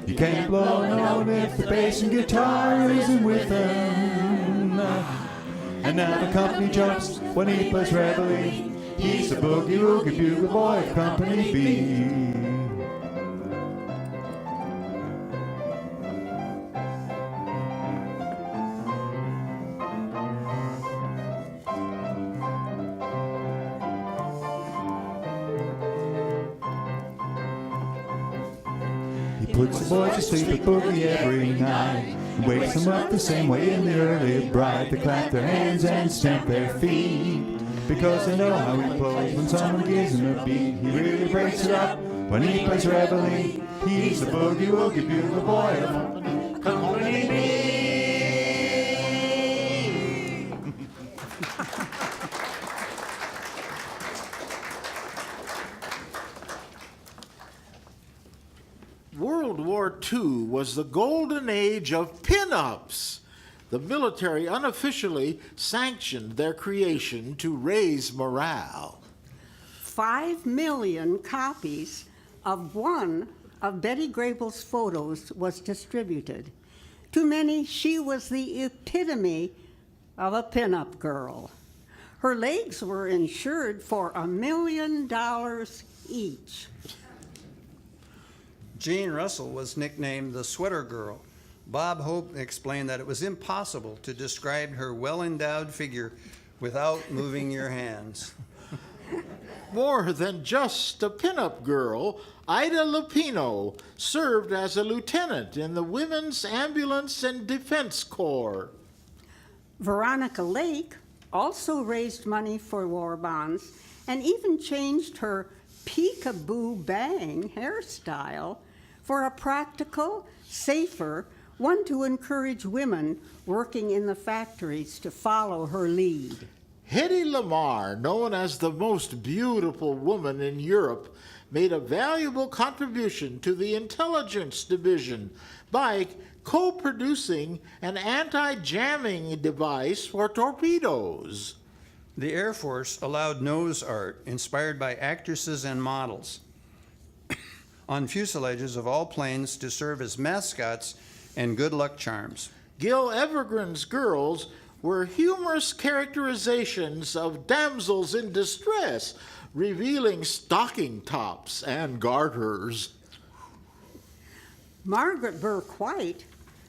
You can't blow a note if the bass and guitar isn't with him. And now the company jumps when he plays reveille. He's the boogie woogie bugle boy of Company B. Puts the boys to sleep at boogie every night. Wakes them up the same way in the early bright. They clap their hands and stamp their feet, because they know how he plays when someone gives him a beat. He really breaks it up when he plays reveille. He's the boogie woogie bugle boy of Company B. World War II was the golden age of pinups. The military unofficially sanctioned their creation to raise morale. 5 million copies of one of Betty Grable's photos was distributed. To many, she was the epitome of a pinup girl. Her legs were insured for $1 million each. Jane Russell was nicknamed the Sweater Girl. Bob Hope explained that it was impossible to describe her well-endowed figure without moving your hands. More than just a pinup girl, Ida Lupino served as a lieutenant in the Women's Ambulance and Defense Corps. Veronica Lake also raised money for war bonds and even changed her peekaboo bang hairstyle for a practical, safer one to encourage women working in the factories to follow her lead. Hedy Lamarr, known as the most beautiful woman in Europe, made a valuable contribution to the intelligence division by co-producing an anti-jamming device for torpedoes. The Air Force allowed nose art inspired by actresses and models on fuselages of all planes to serve as mascots and good luck charms. Gil Evergren's girls were humorous characterizations of damsels in distress, revealing stocking tops and garters. Margaret Bourke-White,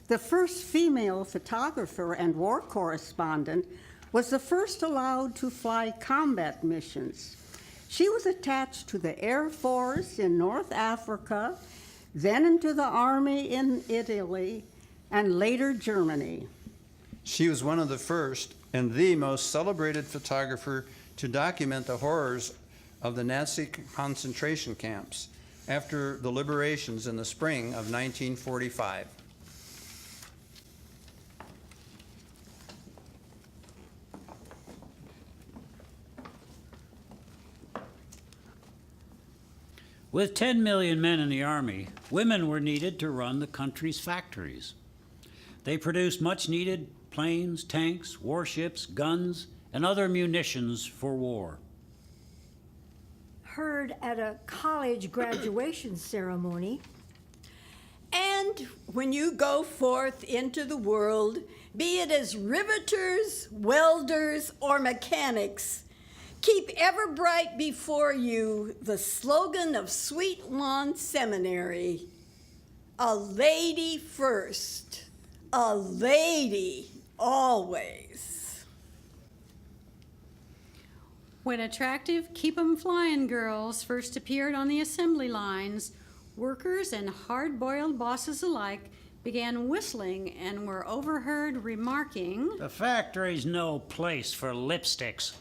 the first female photographer and war correspondent, was the first allowed to fly combat missions. She was attached to the Air Force in North Africa, then into the Army in Italy, and later Germany. She was one of the first and the most celebrated photographer to document the horrors of the Nazi concentration camps after the liberations in the spring of 1945. With 10 million men in the Army, women were needed to run the country's factories. They produced much-needed planes, tanks, warships, guns, and other munitions for war. Heard at a college graduation ceremony. And when you go forth into the world, be it as riveters, welders, or mechanics, keep ever bright before you the slogan of Sweet Lawn Seminary: a lady first, a lady always. When attractive Keep 'em Flying girls first appeared on the assembly lines, workers and hard-boiled bosses alike began whistling and were overheard remarking, "The factory's no place for lipsticks."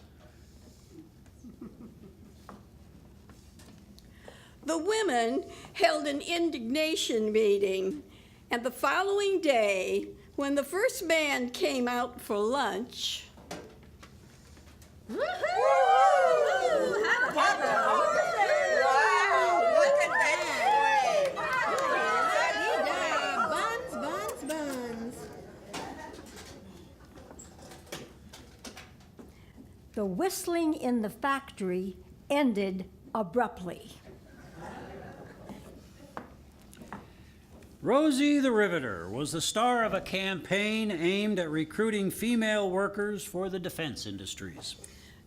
The women held an indignation meeting, and the following day, when the first man came out for lunch, The whistling in the factory ended abruptly. Rosie the Riveter was the star of a campaign aimed at recruiting female workers for the defense industries.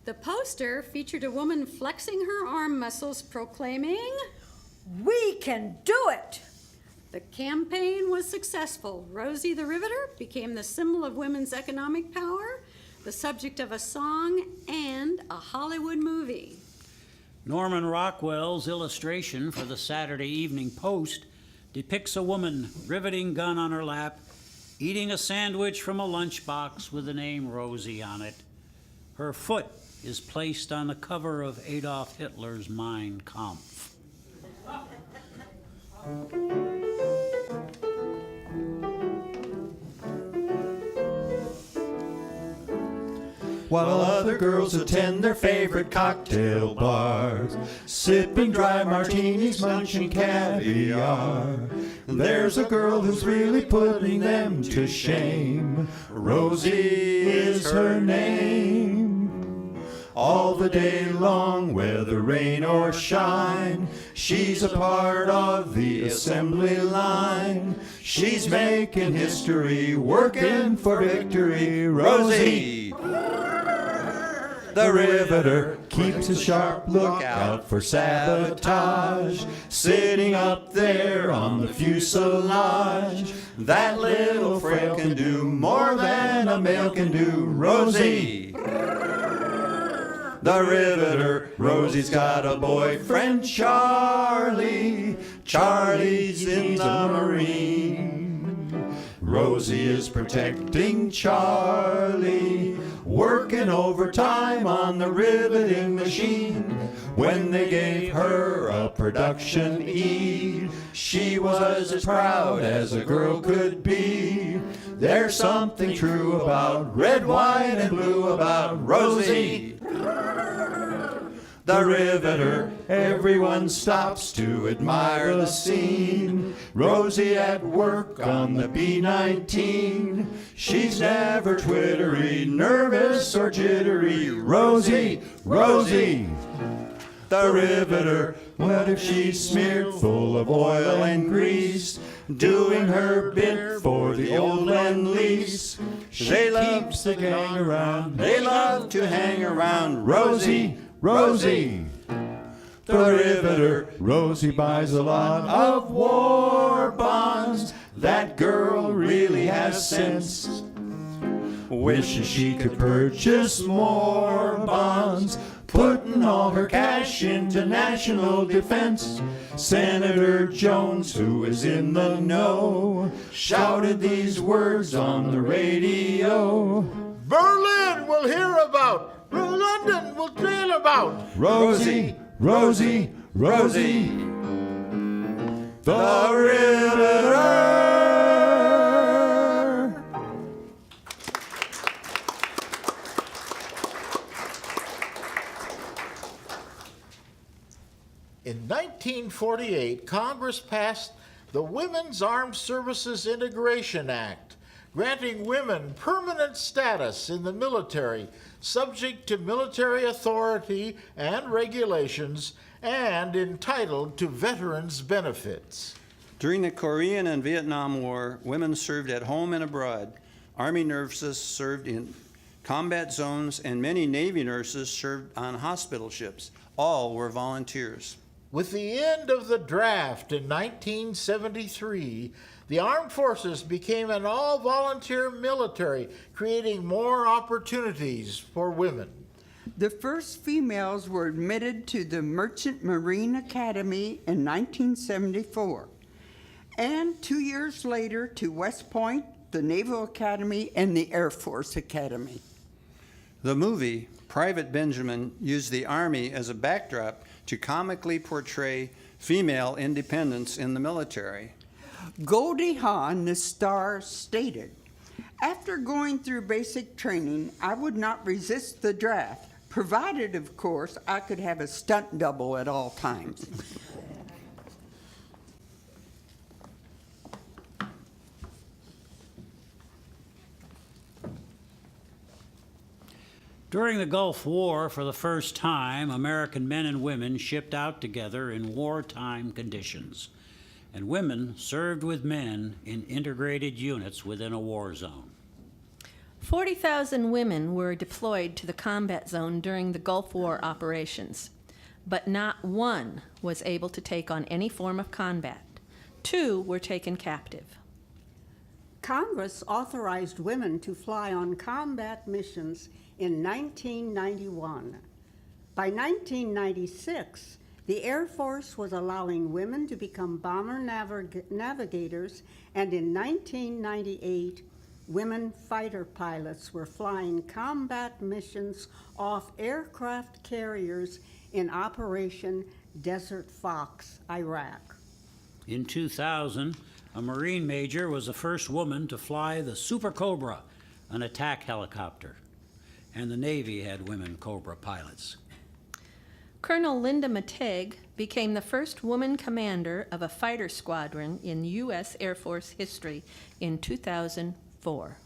The poster featured a woman flexing her arm muscles, proclaiming, We can do it! the campaign was successful. Rosie the Riveter became the symbol of women's economic power, the subject of a song, and a Hollywood movie. Norman Rockwell's illustration for the Saturday Evening Post depicts a woman riveting gun on her lap, eating a sandwich from a lunchbox with the name Rosie on it. Her foot is placed on the cover of Adolf Hitler's Mein Kampf. While other girls attend their favorite cocktail bars, sipping dry martinis, munching caviar, there's a girl who's really putting them to shame. Rosie is her name. All the day long, whether rain or shine, she's a part of the assembly line. She's making history, working for victory. Rosie the Riveter keeps a sharp lookout for sabotage, sitting up there on the fuselage. That little frail can do more than a male can do. Rosie the Riveter. Rosie's got a boyfriend, Charlie. Charlie's in the Marine. Rosie is protecting Charlie, working overtime on the riveting machine. When they gave her a production E, she was as proud as a girl could be. There's something true about red, white, and blue about Rosie the Riveter. Everyone stops to admire the scene. Rosie at work on the B-19. She's never twittery, nervous, or jittery. Rosie the Riveter. What if she's smeared full of oil and grease, doing her bit for the old Lend-Lease? She keeps the gang around. They love to hang around. Rosie the Riveter. Rosie buys a lot of war bonds. That girl really has sense. Wishes she could purchase more bonds, putting all her cash into national defense. Senator Jones, who is in the know, shouted these words on the radio. Berlin will hear about, London will tell about. Rosie the Riveter. In 1948, Congress passed the Women's Armed Services Integration Act, granting women permanent status in the military, subject to military authority and regulations, and entitled to veterans' benefits. During the Korean and Vietnam War, women served at home and abroad. Army nurses served in combat zones, and many Navy nurses served on hospital ships. All were volunteers. With the end of the draft in 1973, the armed forces became an all-volunteer military, creating more opportunities for women. The first females were admitted to the Merchant Marine Academy in 1974, and 2 years later to West Point, the Naval Academy, and the Air Force Academy. The movie, Private Benjamin, used the Army as a backdrop to comically portray female independence in the military. Goldie Hawn, the star, stated, "After going through basic training, I would not resist the draft, provided, of course, I could have a stunt double at all times." During the Gulf War, for the first time, American men and women shipped out together in wartime conditions, and women served with men in integrated units within a war zone. 40,000 women were deployed to the combat zone during the Gulf War operations, but not one was able to take on any form of combat. 2 were taken captive. Congress authorized women to fly on combat missions in 1991. By 1996, the Air Force was allowing women to become bomber navigators, and in 1998, women fighter pilots were flying combat missions off aircraft carriers in Operation Desert Fox, Iraq. In 2000, a Marine major was the first woman to fly the Super Cobra, an attack helicopter, and the Navy had women Cobra pilots. Colonel Linda Mateg became the first woman commander of a fighter squadron in U.S. Air Force history in 2004.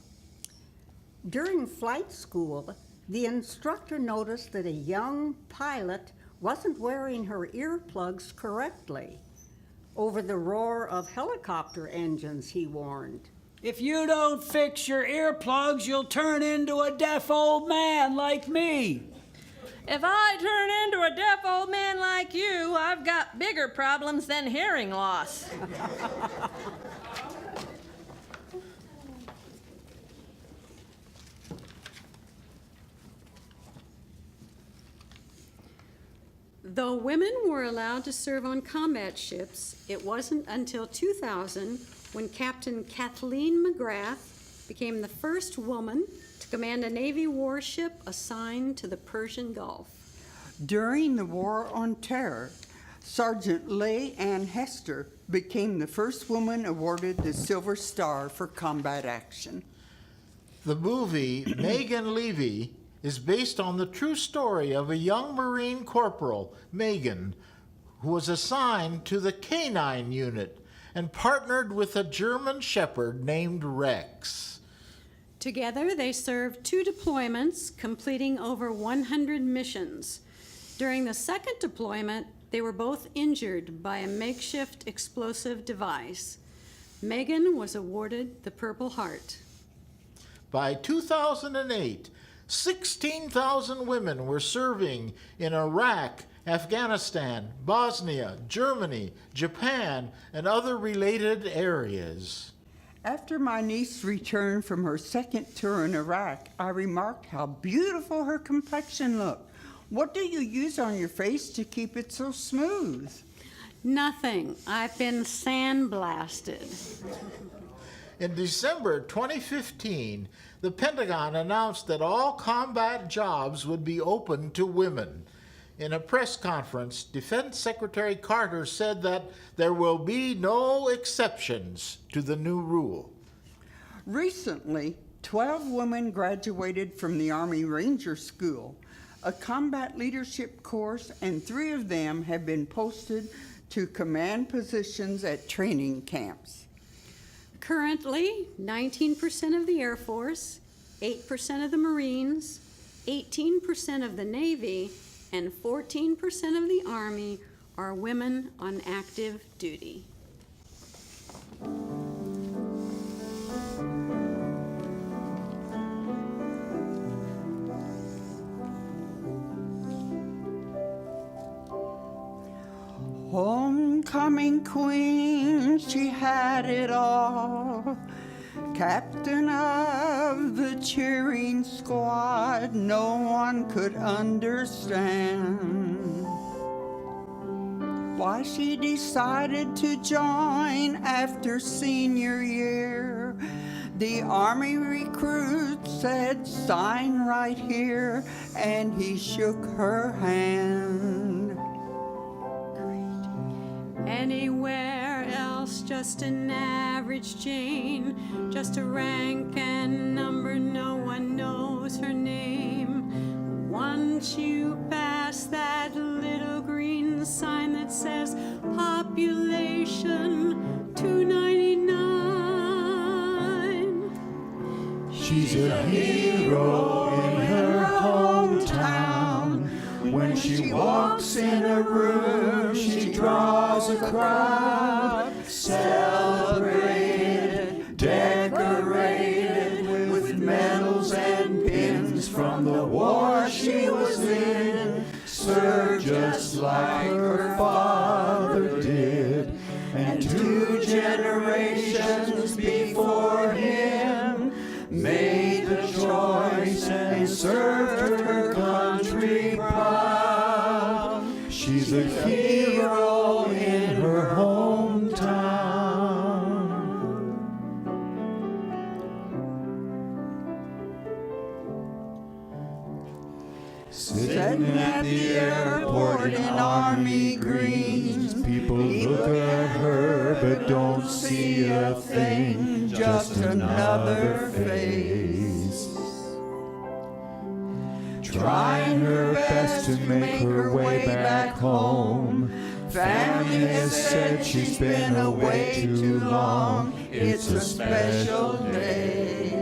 During flight school, the instructor noticed that a young pilot wasn't wearing her earplugs correctly. Over the roar of helicopter engines, he warned. If you don't fix your earplugs, you'll turn into a deaf old man like me. If I turn into a deaf old man like you, I've got bigger problems than hearing loss. Though women were allowed to serve on combat ships, it wasn't until 2000 when Captain Kathleen McGrath became the first woman to command a Navy warship assigned to the Persian Gulf. During the War on Terror, Sergeant Leigh Ann Hester became the first woman awarded the Silver Star for combat action. The movie Meghan Levy is based on the true story of a young Marine corporal, Meghan, who was assigned to the K-9 unit and partnered with a German shepherd named Rex. Together, they served 2 deployments, completing over 100 missions. During the second deployment, they were both injured by a makeshift explosive device. Meghan was awarded the Purple Heart. By 2008, 16,000 women were serving in Iraq, Afghanistan, Bosnia, Germany, Japan, and other related areas. After my niece returned from her second tour in Iraq, I remarked how beautiful her complexion looked. What do you use on your face to keep it so smooth? Nothing. I've been sandblasted. In December 2015, the Pentagon announced that all combat jobs would be open to women. In a press conference, Defense Secretary Carter said that there will be no exceptions to the new rule. Recently, 12 women graduated from the Army Ranger School, a combat leadership course, and 3 of them have been posted to command positions at training camps. Currently, 19% of the Air Force, 8% of the Marines, 18% of the Navy, and 14% of the Army are women on active duty. Homecoming queen, she had it all. Captain of the cheering squad, no one could understand why she decided to join after senior year. The Army recruit said, "Sign right here," and he shook her hand. Anywhere else, just an average Jane, just a rank and number, no one knows her name. Once you pass that little green sign that says population 299. She's a hero in her home. When she walks in a room, she draws a crowd, celebrated, decorated with medals and pins from the war she was in, served just like her father did, and 2 generations before him made the choice and served her country proud. She's a hero in her hometown. Sitting at the airport in army greens, people look at her but don't see a thing, just another face. Trying her best to make her way back home. Family has said she's been away too long. It's a special day.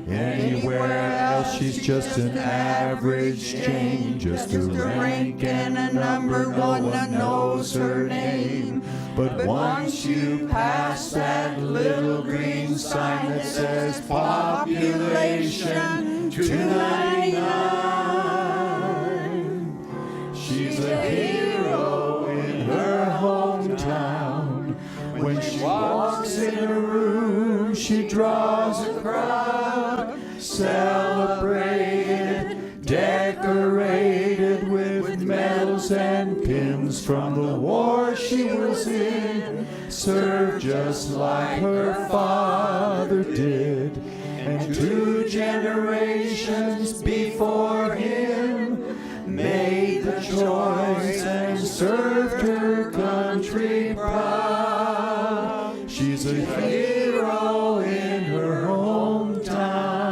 Anywhere else she's just an average Jane, just a rank and a number, no one knows her name. But once you pass that little green sign that says population 299, she's a hero in her hometown. When she walks in a room, she draws a crowd, celebrated, decorated with medals and pins from the war she was in, served just like her father did, and 2 generations before him made the choice and served her country proud. She's a hero in her hometown.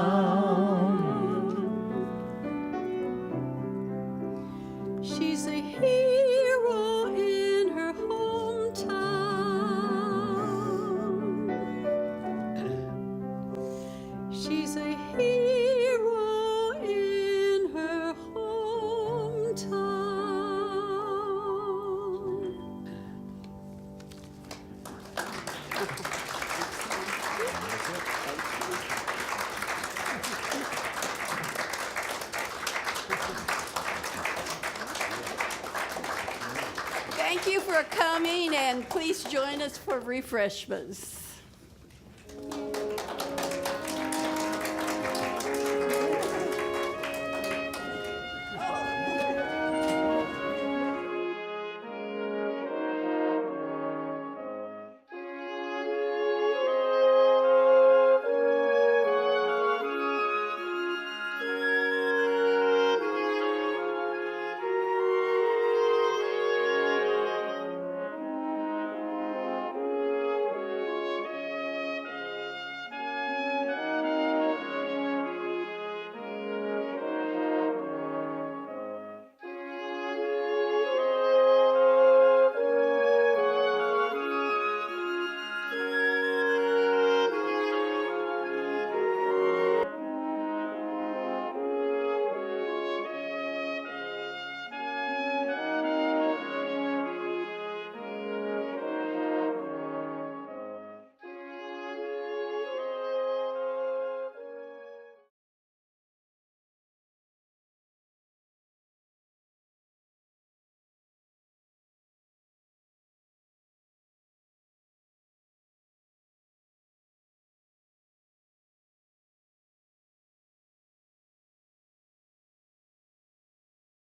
She's a hero in her hometown. She's a hero in her hometown. Thank you for coming, and please join us for refreshments.